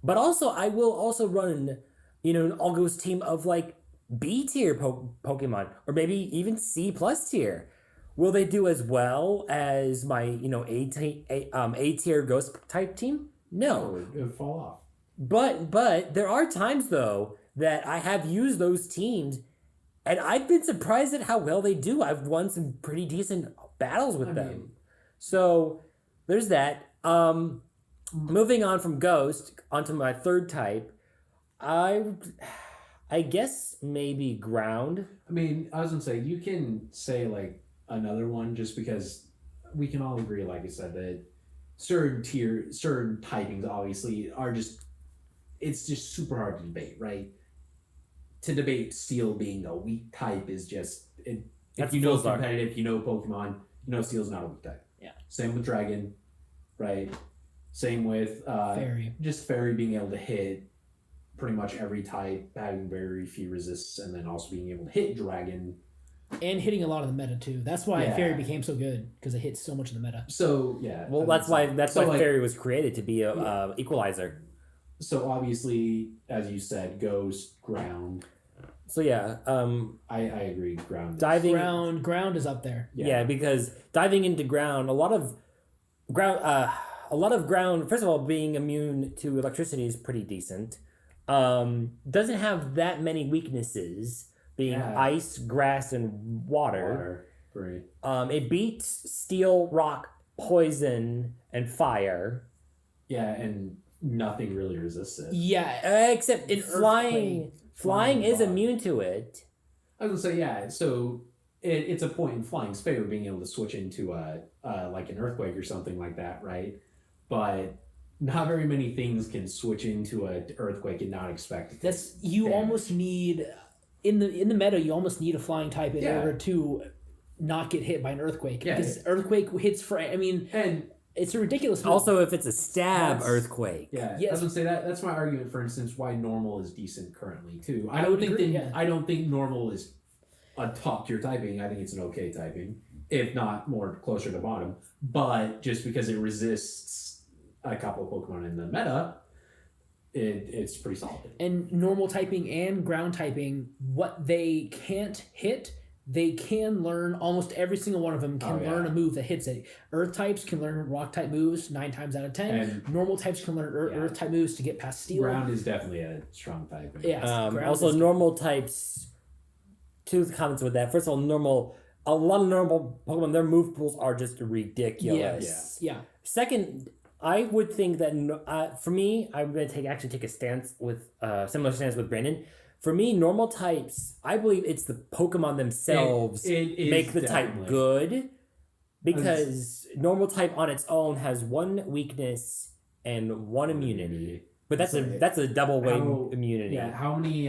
But also, I will also run, an all goes team of like B tier Pokemon, or maybe even C plus tier. Will they do as well as my A tier Ghost type team? No, It would fall off. but there are times though that I have used those teams, and I've been surprised at how well they do. I've won some pretty decent battles with them. So there's that. Moving on from Ghost onto my third type, I guess maybe Ground. I mean, I was gonna say you can say like another one just because we can all agree, like I said, that certain typings obviously are just it's just super hard to debate, right? To debate Steel being a weak type is just if That's you know full start. competitive, you know Pokemon, you know Steel's not a weak type. Yeah. Same with Dragon, right? Same with Fairy. just Fairy being able to hit pretty much every type, having very few resists, and then also being able to hit Dragon. And hitting a lot of the meta too. That's why Yeah. Fairy became so good, because it hits so much of the meta. So yeah. Well, I that's mean, why so, like, Fairy was created, to be a equalizer. So obviously, as you said, Ghost, Ground. So yeah, I agree. Ground. is- diving. Ground is up there. Yeah, because diving into ground, a lot of ground. First of all, being immune to electricity is pretty decent. Doesn't have that many weaknesses, being Yeah. ice, grass, and water. Right. It beats steel, rock, poison, and fire. Yeah, and nothing really resists it. Yeah, Except An flying. earthquake. Flying is Flying. immune to it. I was gonna say yeah. So it's a point in flying's favor being able to switch into like an earthquake or something like that, right? But not very many things can switch into an earthquake and not expect it. that's you Damage. almost need in the meta. You almost need a flying type in Yeah. order to not get hit by an earthquake. Yeah. Because earthquake hits for. I mean, And it's a ridiculous. move. Also, if it's a stab That's- earthquake. yeah, I Yes. was gonna say that's my argument. For instance, why normal is decent currently too. I would agree, I don't think normal is a top tier typing. I think it's an okay typing, if not more closer to bottom. But just because it resists a couple of Pokemon in the meta, it's pretty solid. And normal typing and ground typing, what they can't hit, they can learn. Almost every single one of them can Oh, yeah. learn a move that hits it. Earth types can learn rock type moves 9 times out of 10. And- Normal types can learn Yeah. earth type moves to get past steel. Ground is definitely a strong type. Yes, ground Also, is- normal types. Two comments with that. First of all, a lot of normal Pokemon, their move pools are just ridiculous. Yeah. Second, I would think that for me, I'm going to actually take a stance with similar stance with Brandon. For me, normal types, I believe it's the Pokemon themselves It is make the type definitely. good, because normal type on its own has one weakness and one immunity. But that's a double weight immunity. Yeah, how many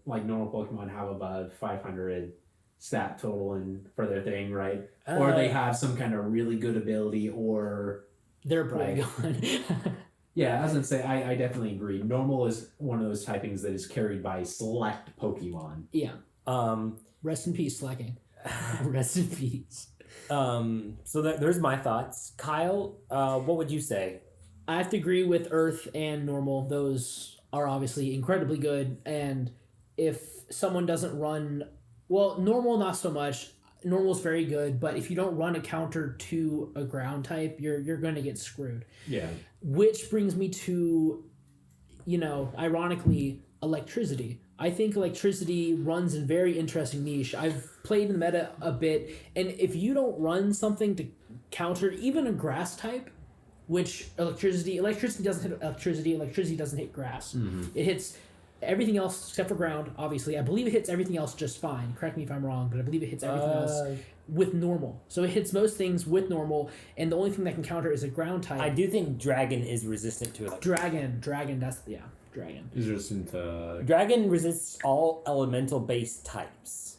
like normal Pokemon have above 500 stat total and for their thing, right? Or they have some kind of really good ability, or They're Right. Porygon. yeah, I was gonna say I definitely agree. Normal is one of those typings that is carried by select Pokemon. Yeah. Um, Rest in peace, Slacking. Rest in peace. so there's my thoughts. Kyle, what would you say? I have to agree with Earth and Normal. Those are obviously incredibly good. And if someone doesn't run, well, Normal not so much. Normal's very good, but if you don't run a counter to a ground type, you're going to get screwed. Yeah. Which brings me to, ironically, electricity. I think electricity runs in very interesting niche. I've played in the meta a bit, and if you don't run something to counter even a grass type, which electricity doesn't hit electricity doesn't hit grass. It hits everything else except for ground, obviously. I believe it hits everything else just fine. Correct me if I'm wrong, but I believe it hits everything else with normal. So it hits most things with normal, and the only thing that can counter is a ground type. I do think Dragon is resistant to electricity. Dragon, Dragon. Is resistant to Dragon resists all elemental based types.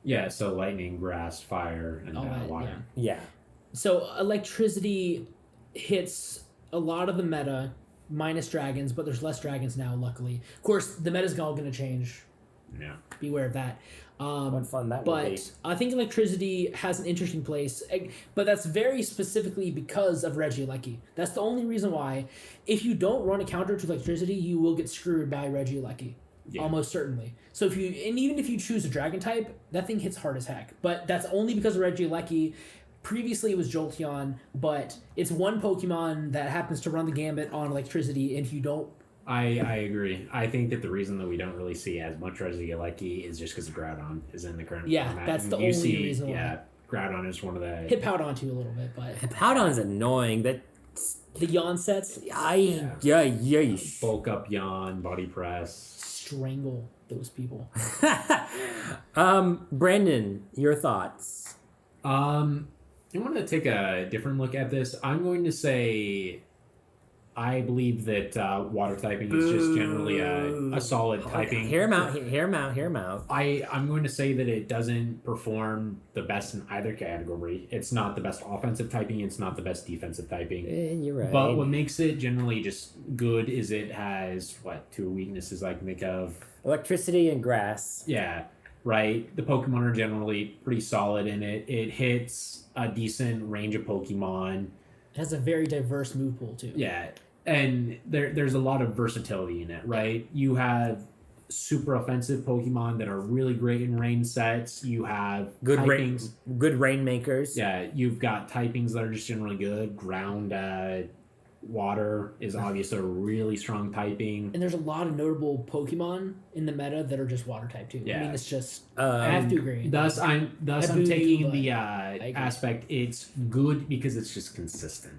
yeah, so lightning, grass, fire, and All that, water. Yeah. So electricity hits a lot of the meta, minus dragons, but there's less dragons now, luckily. Of course, the meta's all going to change Yeah. Beware of that. What fun that would be. But I think electricity has an interesting place, but that's very specifically because of Regieleki. That's the only reason why. If you don't run a counter to electricity, you will get screwed by Regieleki. Yeah. Almost certainly. So even if you choose a dragon type, that thing hits hard as heck. But that's only because of Regieleki. Previously it was Jolteon, but it's one Pokemon that happens to run the gambit on electricity, and if you don't. I agree. I think that the reason that we don't really see as much Regieleki is just because Groudon is in the current format. That's And the you only see, reason why. Yeah, Groudon is one of the... Hippowdon too a little bit, but Hippowdon is annoying. That the yawn sets yeah. Bulk up, yawn, body press. strangle those people. Brandon, your thoughts? I'm going to take a different look at this. I'm going to say I believe that water typing is just generally a solid typing. Hear him out. I'm going to say that it doesn't perform the best in either category. It's not the best offensive typing. It's not the best defensive typing. You're right. But what makes it generally just good is it has, two weaknesses I can think of? Electricity and grass. Yeah, right. The Pokemon are generally pretty solid in it. It hits a decent range of Pokemon. It has a very diverse move pool too. Yeah, and there's a lot of versatility in it, right? You have super offensive Pokemon that are really great in rain sets. You have Good typings. good rainmakers. Yeah, you've got typings that are just generally good. Ground, water is obviously a really strong typing. And there's a lot of notable Pokemon in the meta that are just water type too. Yeah. I mean, it's just I have to agree. Thus, I'm boo taking you, the agree. aspect. It's good because it's just consistent.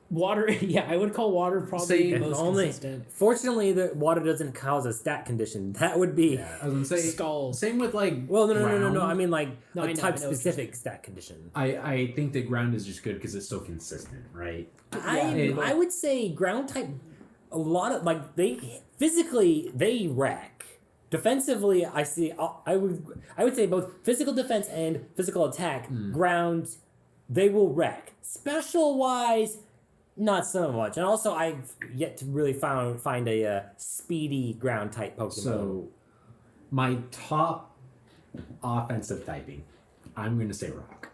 Water, yeah, I would call water probably the If most only, consistent. fortunately, the water doesn't cause a stat condition. That would be. Yeah, I was gonna say Skulls. Same with like. Well, no. ground. I mean, like No, a I know, type I know what you're specific stat condition. I think that ground is just good because it's so consistent, right? I would say ground type. A lot of they physically they wreck. Defensively, I would say both physical defense and physical attack. Ground, they will wreck. Special wise, not so much. And also, I've yet to really find a speedy ground type Pokemon. So, my top offensive typing, I'm going to say rock.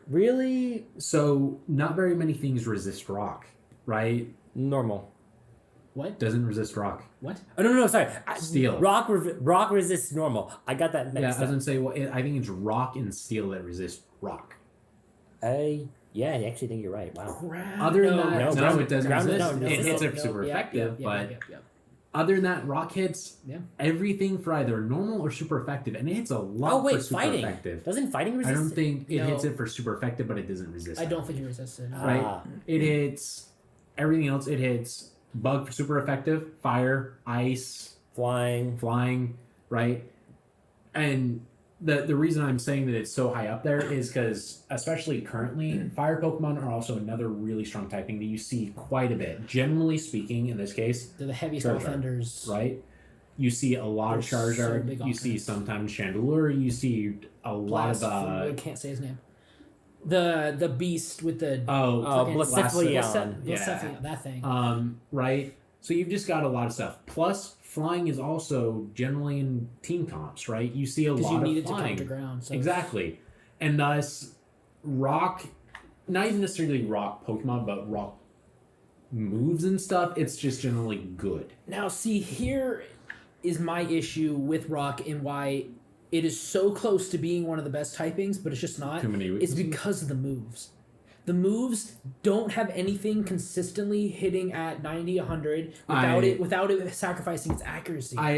Really So, not very many things resist rock, right? normal. What? Doesn't resist rock. What? Oh no, sorry. Steel. Rock resists normal. I got that Yeah, I was mixed up. going to say, I think it's rock and steel that resist rock. Yeah, I actually think you're right. Wow. Other than that, no, no, ground- it doesn't ground- resist. no, It hits no, it super yeah, effective, yeah, but yeah. other than that, rock hits Yeah. everything for either normal or super effective, and it hits a lot Oh wait, for super fighting. effective. Doesn't fighting I resist? don't think it No. hits it for super effective, but it doesn't resist. I that. don't think he resisted. Right? Ah. It hits everything else. It hits bug for super effective, fire, ice, Flying. flying, right? And the reason I'm saying that it's so high up there is because, especially currently, fire Pokemon are also another really strong typing that you see quite a bit. Generally speaking, in this case, They're the heaviest Charizard, offenders. right? You see a lot of They're so Charizard. big You see offense. sometimes Chandelure. You see a lot of I can't say his name. The beast with the Oh, Blacephalon. Blacephalon, that thing. right. So you've just got a lot of stuff. Plus, flying is also generally in team comps, right? You see a Because lot you need of it to flying. come to ground. So. Exactly. And thus, rock, not even necessarily rock Pokemon, but rock moves and stuff, it's just generally good. Now, see, here is my issue with rock and why it is so close to being one of the best typings, but it's just not. Too many It's weaknesses? because of the moves. The moves don't have anything consistently hitting at 90, 100 without it sacrificing its accuracy. I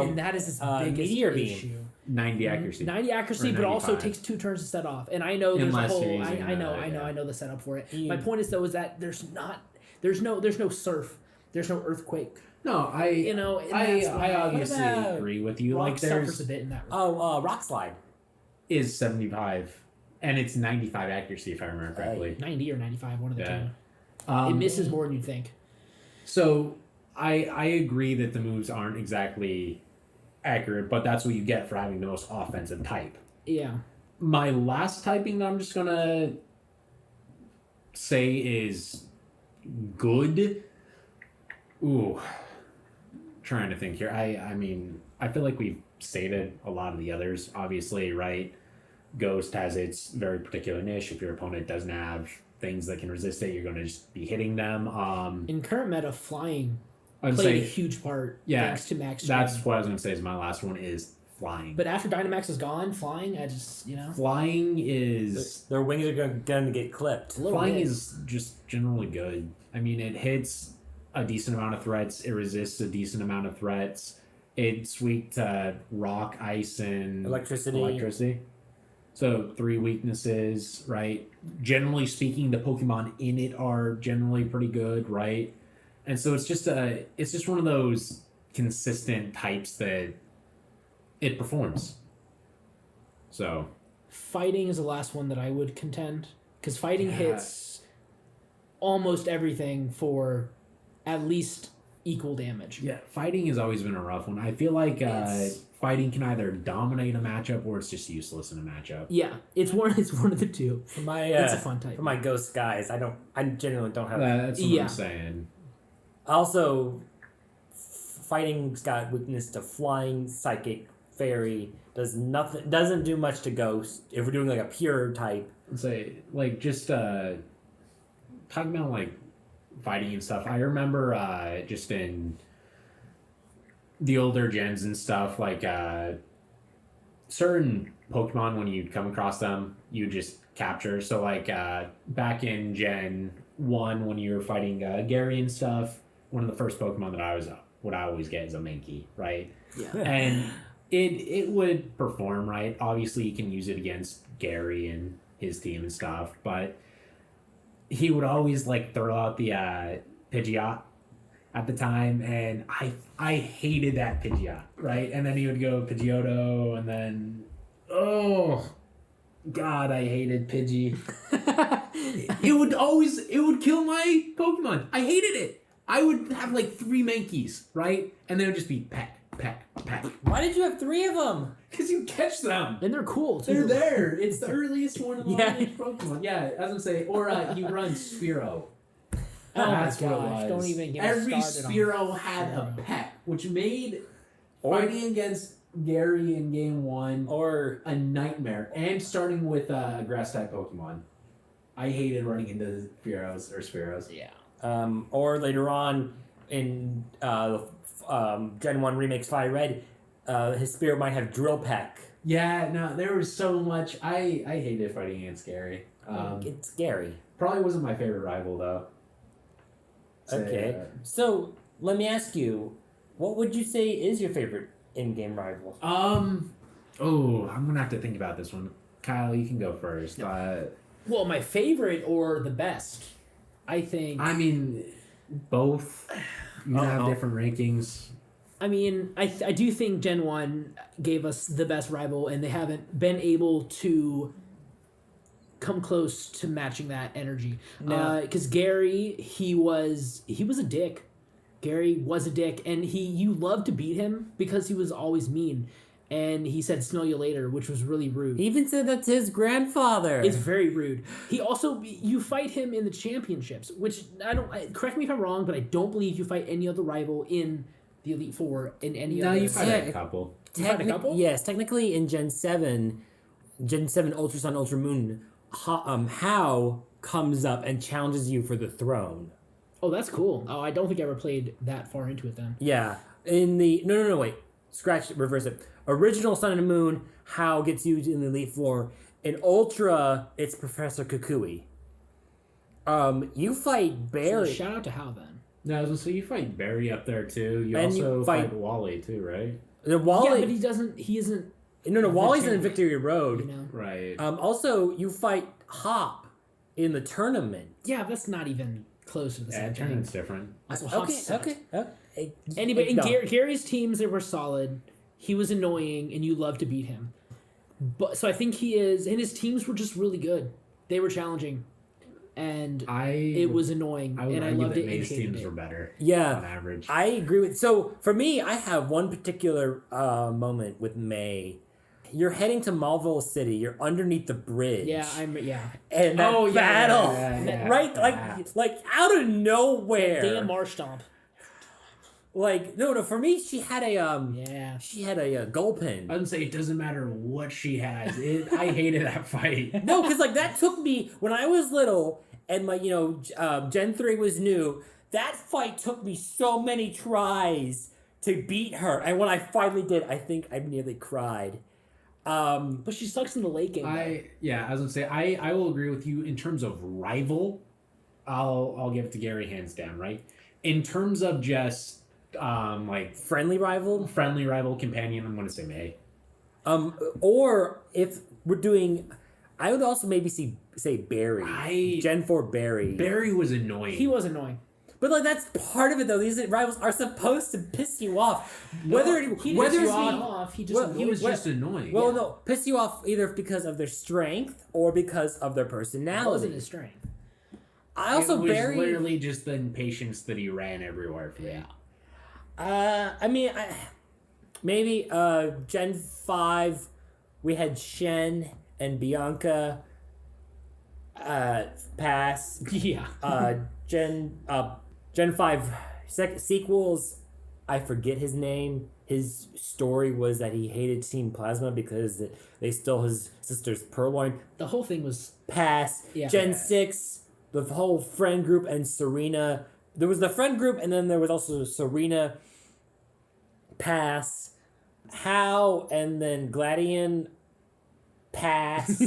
and that is its biggest Meteor Beam. issue. 90 accuracy. 90 accuracy, Or but also 95. takes 2 turns to set off. And I know there's Unless a you're whole. using, I know the setup for it. My point is though is that there's no surf, there's no earthquake. No, And I that's why- obviously What about agree with you. Rock Like suffers there's a bit in that. Regard. Oh, Rock Slide. is 75 and it's 95 accuracy if I remember correctly. 90 or 95, one of the Yeah. two. It misses more than you'd think. So I agree that the moves aren't exactly accurate, but that's what you get for having the most offensive type. Yeah. My last typing that I'm just gonna say is good. Ooh, trying to think here. I mean, I feel like we've stated a lot of the others. Obviously, right? Ghost has its very particular niche. If your opponent doesn't have things that can resist it, you're going to just be hitting them. In current meta, flying I'd played say, a huge part yeah, thanks to Max. that's Chen. what I was going to say is my last one is flying. But after Dynamax is gone, flying, I just, Flying is... Their wings are going to get clipped. Flying is just generally good. I mean, it hits a decent amount of threats. It resists a decent amount of threats. It's weak to rock, ice, and electricity. So 3 weaknesses, right? Generally speaking, the Pokemon in it are generally pretty good, right? And so it's just one of those consistent types that it performs. So fighting is the last one that I would contend, because fighting hits almost everything for at least equal damage. Yeah, fighting has always been a rough one. I feel like fighting can either dominate a matchup or it's just useless in a matchup. Yeah, it's one of the two. For my it's a fun type. For my ghost guys, I genuinely don't have. That's what I'm saying. Also, fighting's got weakness to flying, psychic, fairy. Doesn't do much to ghost. If we're doing like a pure type, say like just talking about like fighting and stuff. I remember just in the older gens and stuff, like certain Pokemon, when you'd come across them, you just capture. So like back in Gen 1, when you were fighting Gary and stuff, one of the first Pokemon that I always get is a Mankey, right? Yeah. And it would perform, right? Obviously you can use it against Gary and his team and stuff, but he would always like throw out the Pidgeot at the time, and I hated that Pidgeot, right? And then he would go Pidgeotto, and then oh God, I hated Pidgey. it would kill my Pokemon. I hated it. I would have like 3 Mankeys, right? And they would just be peck. Why did you have 3 of them? Because you catch them. And they're cool too. They're there. It's the earliest one in the line of Pokemon. Yeah, as I'm saying, or you run Spearow. Oh That's my what it gosh! was. Don't even get me Every started on Spearow had Spearow. a peck, which made fighting against Gary in Game 1 Or a nightmare. And starting with a Grass-type Pokemon. I hated running into Spearows. Yeah. or later on in Gen 1 Remakes Fire Red, his spirit might have Drill Peck. Yeah, no, there was so much. I hated fighting against Gary. It's scary. Probably wasn't my favorite rival, though. Okay. So, let me ask you, what would you say is your favorite in-game rival? I'm gonna have to think about this one. Kyle, you can go first. Well, my favorite or the best, I think. I mean, both. You have different rankings. I mean, I do think Gen 1 gave us the best rival, and they haven't been able to come close to matching that energy. No. Because Gary, he was a dick. Gary was a dick, and you loved to beat him because he was always mean. And he said "smell you later," which was really rude. He even said that's his grandfather. It's very rude. He also, you fight him in the championships, which correct me if I'm wrong, but I don't believe you fight any other rival in the Elite Four in any other. You fight Yeah. a couple. You fight a couple? Yes, technically in Gen 7 Ultra Sun, Ultra Moon, How comes up and challenges you for the throne. Oh, that's cool. Oh, I don't think I ever played that far into it then. Yeah. In the... No, wait. Scratch it, reverse it. Original Sun and Moon, How gets used in the Elite Four. In Ultra, it's Professor Kukui. You fight Barry. So shout out to How then. No, so you fight Barry up there too. You And also you fight fight Wally too, right? The Wally... Yeah, but he isn't. No, Wally's in champion. Victory Road. You know? Right. Also, you fight Hop in the tournament. Yeah, that's not even close to the same thing. Tournament's different. Also, Hop sucked. Okay. Anyway, in No. Gary's teams, they were solid. He was annoying, and you loved to beat him. But so I think he is, and his teams were just really good. They were challenging, and it was annoying, I would and I argue loved that it. and May's hated teams it. were better. Yeah. On average. I agree with... So, for me, I have one particular moment with May. You're heading to Malville City. You're underneath the bridge. Yeah, And that battle, yeah. right? Like out of nowhere. Damn Marsh Stomp. Like no, for me, she had a Yeah. she had a goal pin. I would say it doesn't matter what she has. I hated that fight. No, because like that took me when I was little, and like Gen 3 was new. That fight took me so many tries to beat her, and when I finally did, I think I nearly cried. But she sucks in the late game. I was gonna say I will agree with you in terms of rival. I'll give it to Gary hands down, right? In terms of just like Friendly rival. friendly rival companion, I'm gonna say May. Or if we're doing, I would also maybe say Barry. Gen 4 Barry. Barry was annoying. He was annoying. But like that's part of it though. These rivals are supposed to piss you off. Whether He whether didn't it's piss you me- off. He just well, He was Well, just annoying. well, no, piss you off either because of their strength or because of their That wasn't personality. his strength. I also it was Barry. literally just the impatience that he ran everywhere for. Yeah. I mean, maybe Gen 5, we had Shen and Bianca. Pass. Yeah. Gen 5 sequels. I forget his name. His story was that he hated Team Plasma because they stole his sister's purloin. The whole thing was Pass. Yeah. Gen 6, the whole friend group and Serena. There was the friend group and then there was also Serena. Pass. How and then Gladian. Pass.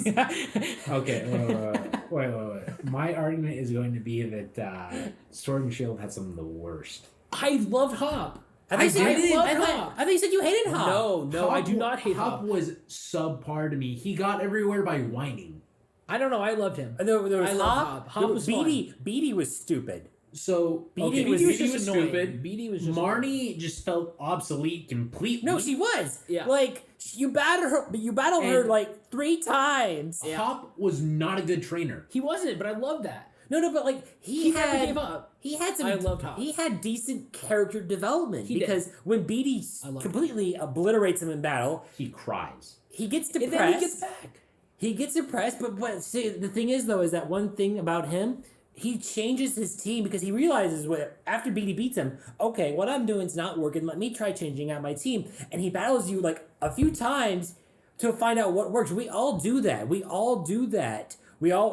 Okay, wait. My argument is going to be that Sword and Shield had some of the worst. I loved Hop. I think I you- love I thought- Hop. I think you said you hated Hop. No, I do not hate Hop Hop. was subpar to me. He got everywhere by whining. I don't know. I loved him. And there was I love Hop. Hop. Hop was Beatty was stupid. So Beatty Beatty was Beatty just annoying. stupid. Beatty was just Marnie just felt obsolete completely. No, she was. Yeah. Like you battled her And- like 3 times. Yeah. Hop was not a good trainer. He wasn't, but I love that. No, but like He never gave up. He had some. I loved Hop. He had decent character development He did. because when Beatty I loved completely obliterates him in battle, He cries. he gets And depressed. then he gets back. He gets depressed, but see, the thing is though is that one thing about him, he changes his team because he realizes what after Beatty beats him. Okay, what I'm doing is not working. Let me try changing out my team, and he battles you like a few times to find out what works. We all do that. We all,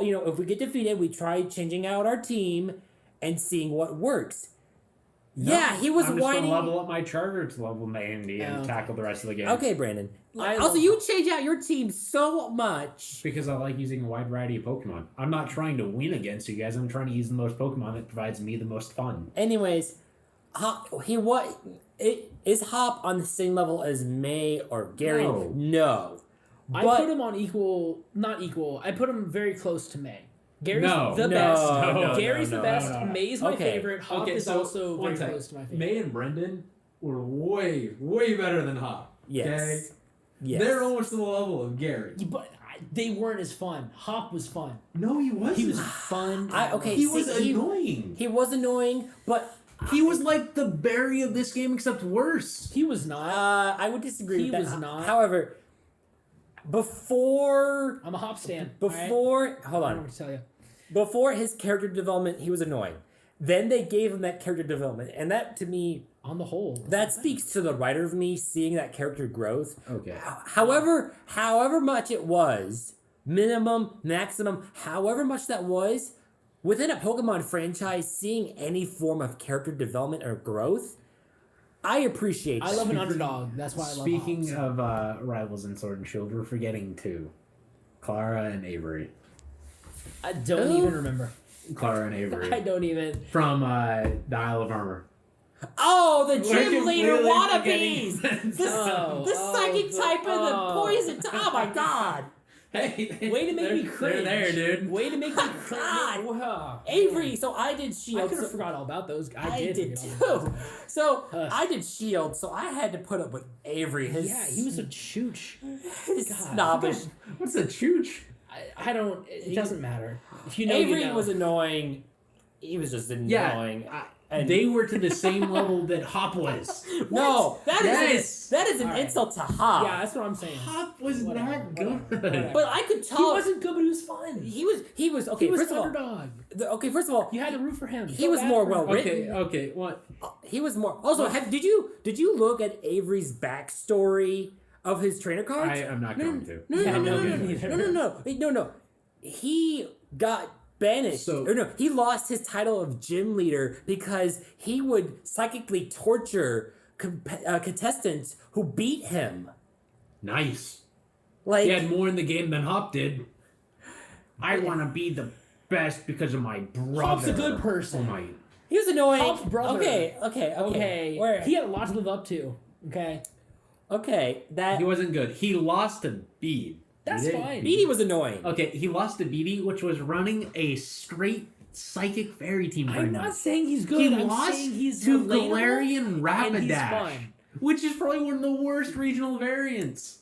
if we get defeated, we try changing out our team and seeing what works. Yeah, he was I'm just whining. gonna level up my charger to level my Andy and Okay. tackle the rest of the game. Okay, Brandon. I Also, love- you change out your team so much. Because I like using a wide variety of Pokemon. I'm not trying to win against you guys. I'm trying to use the most Pokemon that provides me the most fun. Anyways, is Hop on the same level as May or Gary? No. I But- put him on not equal. I put him very close to May. Gary's No. the No, best. no, Gary's no, the no, best. no, no. May's my Okay. favorite. Hop is also very close to my favorite. May and Brendan were way better than Hop. Yes. Okay? Yes. They're almost to the level of Gary. But they weren't as fun. Hop was fun. No, he wasn't. He was fun. Okay, He see, was annoying. He was annoying, but He was like the Barry of this game, except worse. He was not. I would disagree He with that. was not. However, before I'm a Hop stan. hold I don't know on. what to tell you. Before his character development, he was annoying. Then they gave him that character development, and that to me, On the whole, that speaks to the writer of me seeing that character growth. Okay. However much it was, minimum, maximum, however much that was, within a Pokemon franchise, seeing any form of character development or growth, I appreciate. I love an underdog. That's why I love. Speaking Hops. of rivals in Sword and Shield, we're forgetting two. Clara and Avery. I don't Who? even remember. Clara and Avery. I don't even. From the Isle of Armor. Oh, the We're gym leader completely wannabes! forgetting- The psychic type and the poison. Oh my god! Hey, Way to make me they're cringe. there, dude. Way to make me cringe. God. Wow. Avery. So I did I Shield. could have so- forgot all about those. I did forget all about too. So Huh. I did Shield. So I had to put up with Avery. those. His Yeah, he was a chooch. his God. snobbish. What's a chooch? I don't. It doesn't matter. If you know, Avery you know. was annoying. He was just annoying. And They were to the same level that Hop was. no, Yes. that is an All right. insult to Hop. Yeah, that's what I'm saying. Hop was Whatever, not good. whatever. But I could He tell wasn't good, but he was fun. he was okay. He was first an of all, underdog. first of all, You had to root for him. he was more well written. Okay, what? He was more. Also, did you look at Avery's backstory of his trainer cards? I am not going to. No. He got banished. So- Or no, he lost his title of gym leader because he would psychically torture contestants who beat him. Nice. Like, He had more in the game than Hop did. I want to be the best because of my brother. Hop's a good person. Oh my. he was annoying. Hop's brother. Okay. Where? He had a lot to live up to. Okay. That He wasn't good. He lost to Bede. That's He did. fine. Beatty was annoying. Okay, he lost to Beatty, which was running a straight psychic fairy team. I'm Brendan. not saying he's good. He I'm lost saying he's to relatable Galarian and he's Rapidash, fun. which is probably one of the worst regional variants.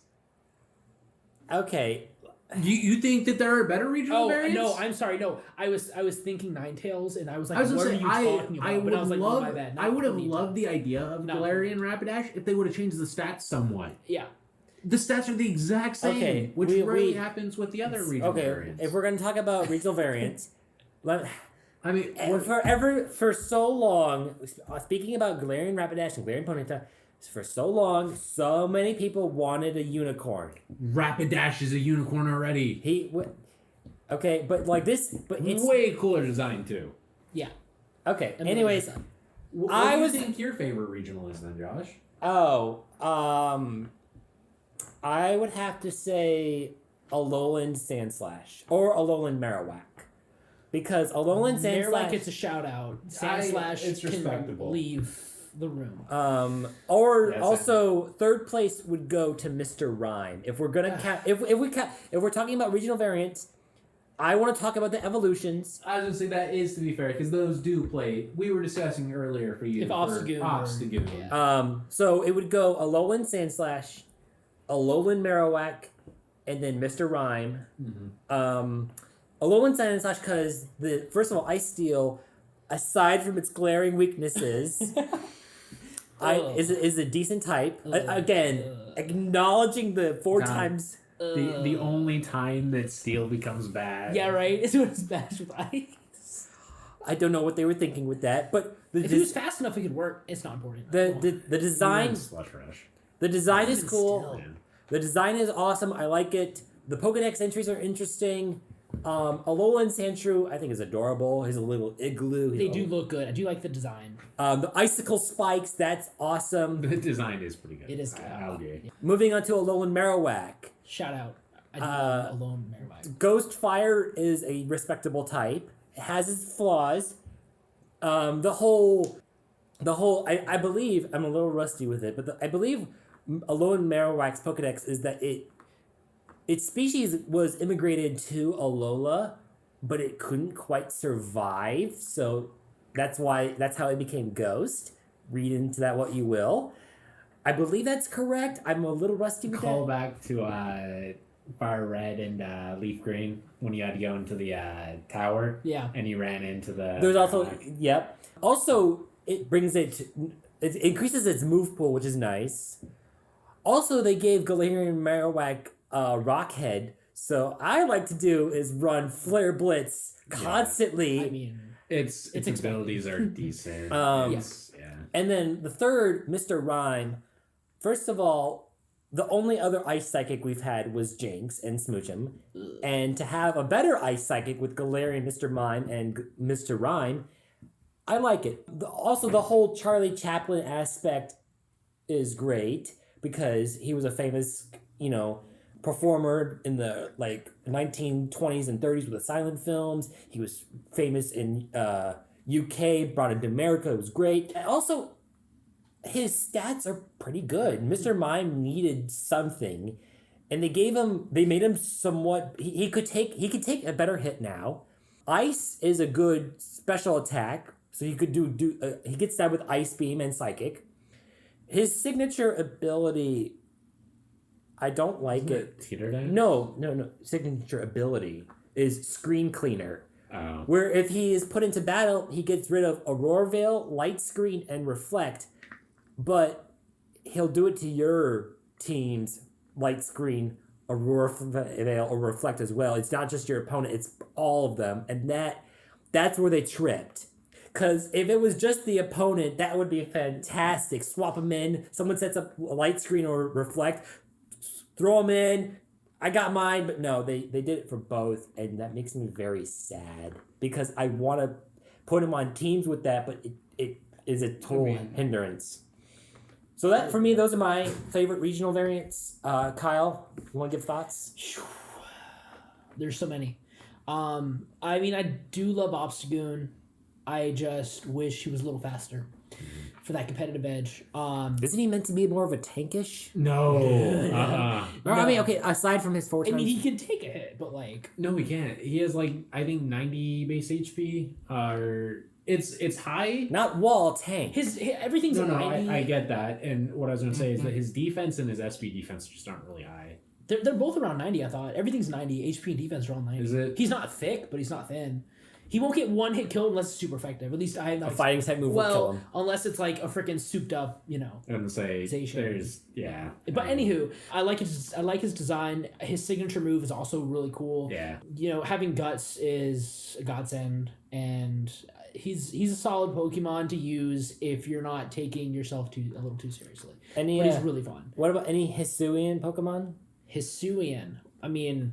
Okay. You think that there are better regional Oh variants? no, I'm sorry. No, I was thinking Ninetales, and I was like, I was what gonna are say, you talking about? I but would I was like, love, oh, my bad. I would have Ponyta. loved the idea of Not Galarian Rapidash if they would have changed the stats somewhat. Yeah. The stats are the exact same, Okay, which we- rarely we- happens with the other regional Okay. variants. If we're gonna talk about regional variants, I mean, for so long, speaking about Galarian Rapidash and Galarian Ponyta, for so long, so many people wanted a unicorn. Rapidash is a unicorn already. Okay, but like this, but it's Way cooler design too. Yeah. okay. And Anyways, What I do was- you think your favorite regional is then, Josh? I would have to say Alolan Sandslash or Alolan Marowak. Because Alolan Marowak Sandslash gets a shout out. Sandslash it's can respectable. leave the room. or Yes, also third place would go to Mr. Rhyme. If we're gonna if we're talking about regional variants, I want to talk about the evolutions. I was gonna say that is to be fair because those do play. We were discussing earlier for you. If Obstagoon Obstagoon. Yeah. So it would go Alolan Sandslash, Alolan Marowak, and then Mr. Rhyme. Alolan Sandslash because first of all, Ice Steel, aside from its glaring weaknesses, is a decent type. Again, acknowledging the four God. times. The only time that steel becomes bad. Yeah, right? It's when it's bashed with ice. I don't know what they were thinking with that, but If he was fast enough, it could work. It's not important. the design Slush Rush. the design is Even cool. still. Yeah. The design is awesome. I like it. The Pokedex entries are interesting. Alolan Sandshrew, I think, is adorable. He's a little igloo. They do look good. I do like the design. The icicle spikes, that's awesome. The design is pretty good. It is. Okay. Moving on to Alolan Marowak. Shout out. I do love Alone Marowak. Ghost Fire is a respectable type. It has its flaws. The whole I believe, I'm a little rusty with it, but I believe Alolan Marowak's Pokedex is that its species was immigrated to Alola, but it couldn't quite survive, so that's how it became Ghost. Read into that what you will. I believe that's correct. I'm a little rusty with Call that. back to Fire Red and Leaf Green when you had to go into the tower. Yeah. And you ran into the. There's also yep. Also, it increases its move pool, which is nice. Also, they gave Galarian Marowak Rock Head, so I like to do is run Flare Blitz constantly. I mean, Its expected. abilities are decent. Yes. Yeah. And then the third, Mr. Rhyme. First of all, the only other ice psychic we've had was Jinx and Smoochum. And to have a better ice psychic with Galarian, Mr. Mime, and Mr. Rhyme, I like it. Also, the whole Charlie Chaplin aspect is great because he was a famous, performer in the 1920s and 30s with the silent films. He was famous in UK, brought him to America. It was great. And also, his stats are pretty good. Mr. Mime needed something, and they made him somewhat. He could take a better hit now. Ice is a good special attack, so he could he gets that with Ice Beam and Psychic. His signature ability, I don't like it. Teeter dance? No. Signature ability is Screen Cleaner. Oh. Where if he is put into battle, he gets rid of Aurora Veil, Light Screen, and Reflect, but he'll do it to your team's Light Screen, Aurora Veil, or Reflect as well. It's not just your opponent; it's all of them, and that's where they tripped. Because if it was just the opponent, that would be fantastic. Swap them in. Someone sets up a Light Screen or Reflect, throw them in. I got mine, but no, they did it for both, and that makes me very sad because I want to put them on teams with that, but it is a total hindrance. So that, for me, those are my favorite regional variants. Kyle, you want to give thoughts? There's so many. I mean, I do love Obstagoon. I just wish he was a little faster for that competitive edge. Isn't he meant to be more of a tankish? No. No, I mean, okay, aside from his 4 times. I mean, he can take a hit, but like... No, he can't. He has like, I think 90 base HP. It's high. Not wall, tank. His everything's No, a 90. I get that. And what I was going to say is that his defense and his SP defense just aren't really high. They're both around 90, I thought. Everything's 90. HP and defense are all 90. Is it? He's not thick, but he's not thin. He won't get one hit kill unless it's super effective. At least I have A fighting type move will kill him. unless it's like a freaking souped up, And say Zation. there's yeah. But anywho, I like his design. His signature move is also really cool. Yeah. Having guts is a godsend, and he's a solid Pokemon to use if you're not taking yourself a little too seriously. And But he's really fun. What about any Hisuian Pokemon? Hisuian. I mean,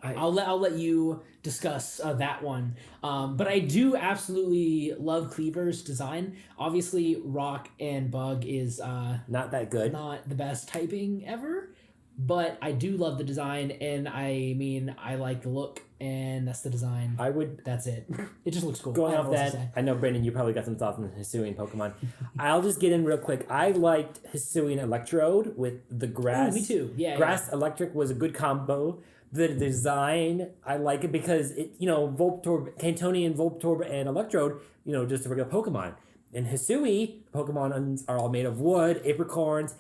I'll let you discuss that one. But I do absolutely love Cleaver's design. Obviously, Rock and Bug is Not that good. not the best typing ever, but I do love the design, and I mean, I like the look, and that's the design. That's it. It just looks cool. Going I off don't know what else to that, say. I know, Brandon, you probably got some thoughts on the Hisuian Pokemon. I'll just get in real quick. I liked Hisuian Electrode with the grass. Ooh, me too. Yeah. Grass Electric was a good combo. The design, I like it because it, Voltorb, Cantonian, Voltorb, and Electrode, just a regular Pokemon. And Hisui, Pokemon are all made of wood, apricorns.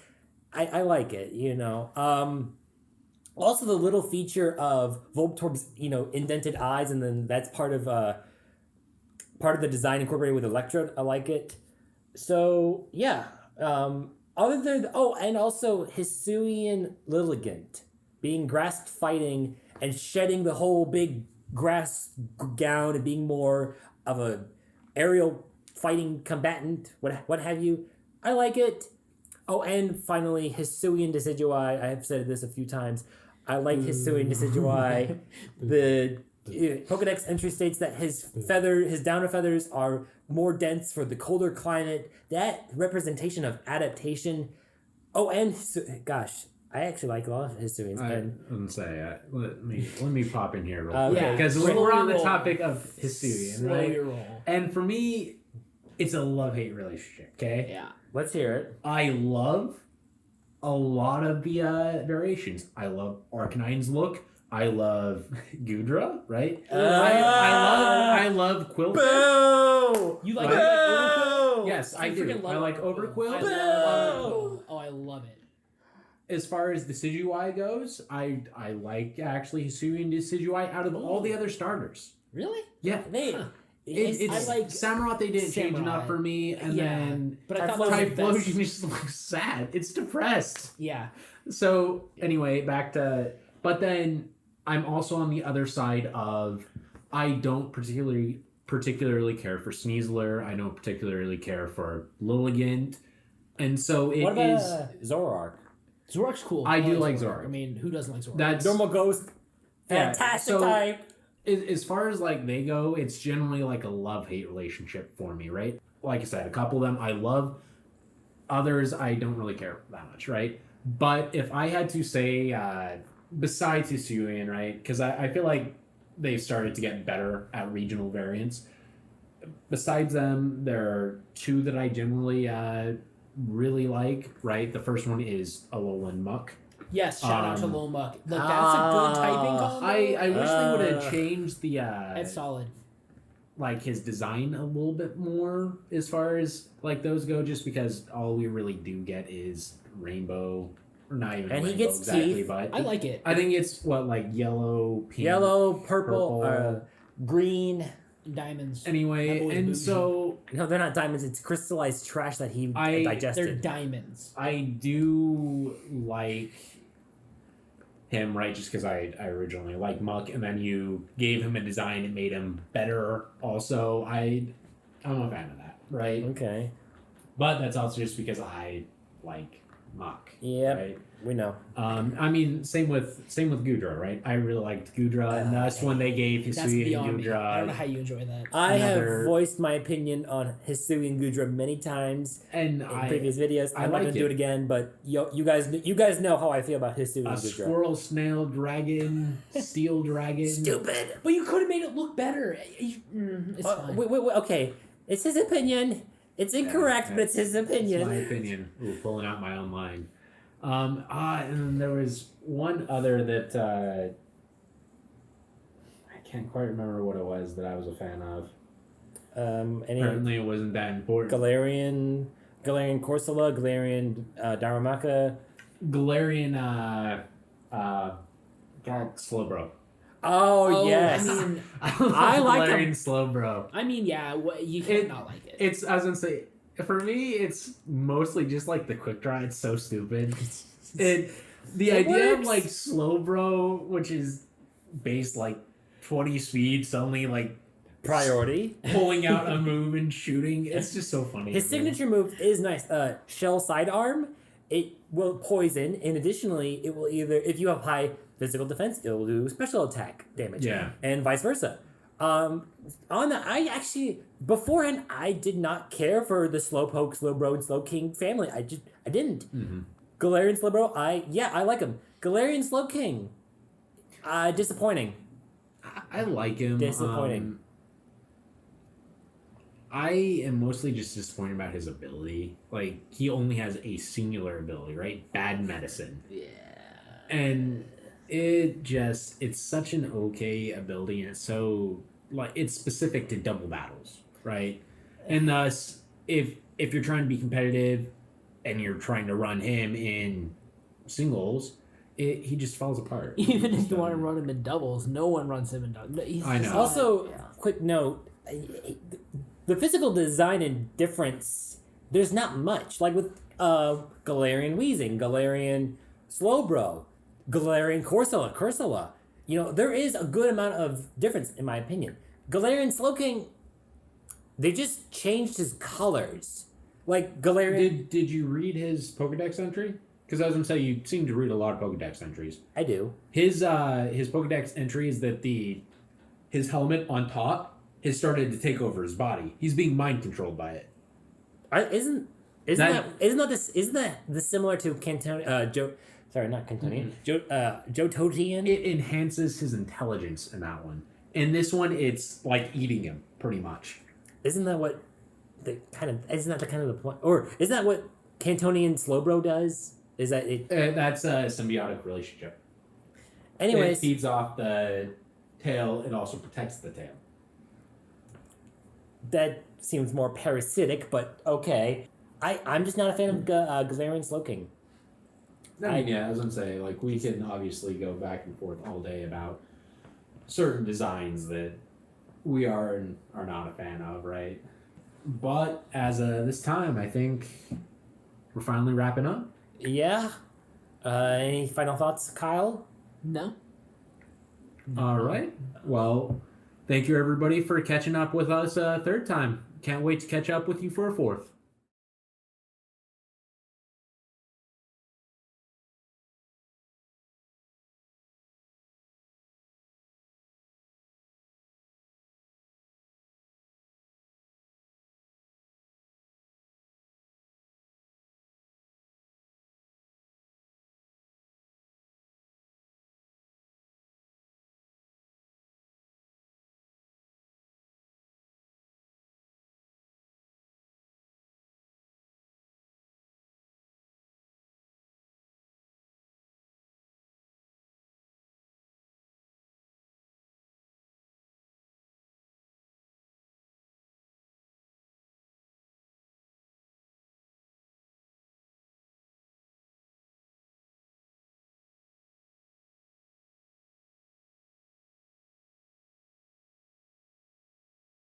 I like it, Also, the little feature of Voltorb's, indented eyes, and then that's part of the design incorporated with Electrode. I like it. So, yeah. Other than... Oh, and also Hisuian Lilligant. Being grass fighting and shedding the whole big grass gown and being more of a aerial fighting combatant, what have you. I like it. Oh, and finally, Hisuian Decidueye. I have said this a few times. I like Hisuian Decidueye. The Pokedex entry states that his downer feathers are more dense for the colder climate. That representation of adaptation. Oh, and gosh, I actually like a lot of Hisuians. I wouldn't say let me pop in here real quick yeah, because slow we're on the roll. topic of Hisuian, Slow right? your roll. And for me, it's a love-hate relationship. Okay. Yeah. Let's hear it. I love a lot of the variations. I love Arcanine's look. I love Gudra, right? I love Quill. Boo! You like Boo! Overquill? Yes, I do. freaking love I like Overquill. Overquill. I Boo! love Overquill. Oh, I love it. As far as Decidueye goes, I like actually Hisuian Decidueye out of all the other starters. Really? Yeah. It's I like Samurott. They didn't change Samurai. enough for me, and Yeah, then but I thought that was the best. Typhlosion just looks sad. It's depressed. Yeah. So anyway, back to. But then I'm also on the other side of I don't particularly care for Sneasler. I don't particularly care for Lilligant, and so it is. What about Zoroark? Zoroark's cool. I do like Zoroark. I mean, who doesn't like Zoroark? That's Normal Ghost. Yeah, Fantastic so- type. as far as like they go, it's generally like a love-hate relationship for me, right? Like I said, a couple of them I love, others I don't really care that much, right? But if I had to say, besides Hisuian, right? Because I feel like they've started to get better at regional variants. Besides them, there are two that I generally really like, right? The first one is Alolan Muck. Yes, shout out to Lil Muck. Look, that's a good typing combo. I wish they would have changed the It's solid. like his design a little bit more as far as like those go, just because all we really do get is rainbow or not even And he rainbow gets exactly, teeth. but I like it. I think it's what, like yellow, pink, Yellow, purple, purple. green. Diamonds. Anyway, That boy's and bougie. so No, they're not diamonds. It's crystallized trash that he They're digested. They're diamonds. I do like him, right? Just because I originally liked Muck, and then you gave him a design and made him better. Also, I'm a fan of that, right? Okay. But that's also just because I like Muck. Yep. Right? We know. I mean, same with Gudra, right? I really liked Gudra, and that's when they gave That's Hisui beyond and me. I don't know Gudra, how you enjoy that. I have Another- voiced my opinion on Hisui and Gudra many times and in previous videos. I I'm not like gonna do it. it again, but you guys know how I feel about Hisui and a Gudra. squirrel, snail, dragon, steel dragon. Stupid. But you could have made it look better. It's fine. Wait, okay. It's his opinion. It's incorrect, but it's his opinion. It's my opinion. Ooh, pulling out my own line. And then there was one other that I can't quite remember what it was that I was a fan of. Any Apparently, it wasn't that important. Galarian Corsola, Galarian Darumaka. Galarian, God, Slowbro. Oh, yes. I like Galarian him. Slowbro. I mean, yeah, you can't not like it. It's, I was gonna say, for me, it's mostly just like the quick draw. It's so stupid. The It idea of works. like Slowbro, which is based like 20 speed, suddenly like Priority. pulling out a move and shooting. It's just so funny. His signature move is nice. Shell Sidearm. It will poison, and additionally, it will either, if you have high physical defense, it will do special attack damage. Yeah. And vice versa. On that, I actually beforehand I did not care for the Slowpoke, Slowbro, and Slowking family. I didn't. Mm-hmm. Galarian Slowbro, I like him. Galarian Slowking, disappointing. I like him. Disappointing. I am mostly just disappointed about his ability. Like, he only has a singular ability, right? Bad medicine. Yeah. And it's such an okay ability, and it's so, like, it's specific to double battles, right? And thus, if you're trying to be competitive and you're trying to run him in singles, he just falls apart. Even if you want to run him in doubles, no one runs him in doubles. I know. Also, quick note, the physical design and difference, there's not much. Like with Galarian Weezing, Galarian Slowbro, Galarian Corsola. You know, there is a good amount of difference, in my opinion. Galarian Slowking, they just changed his colors. Like Galarian... Did you read his Pokedex entry? Because I was gonna say, you seem to read a lot of Pokedex entries. I do. His Pokedex entry is that his helmet on top has started to take over his body. He's being mind controlled by it. Isn't that similar to Cantonian? Not Cantonian. Johtotian. It enhances his intelligence in that one. In this one, it's like eating him, pretty much. Isn't that the kind of the point? Or is that what Cantonian Slowbro does? Is that it? That's a symbiotic relationship. Anyways, It feeds off the tail. It also protects the tail. that seems more parasitic, but okay. I'm just not a fan of Galarian Slowking. I mean, yeah, I was gonna say, like, we can obviously go back and forth all day about certain designs that we are and are not a fan of, right? But as of this time, I think we're finally wrapping up. Yeah. Any final thoughts, Kyle? No. All right. Well, thank you everybody for catching up with us a third time. Can't wait to catch up with you for a fourth.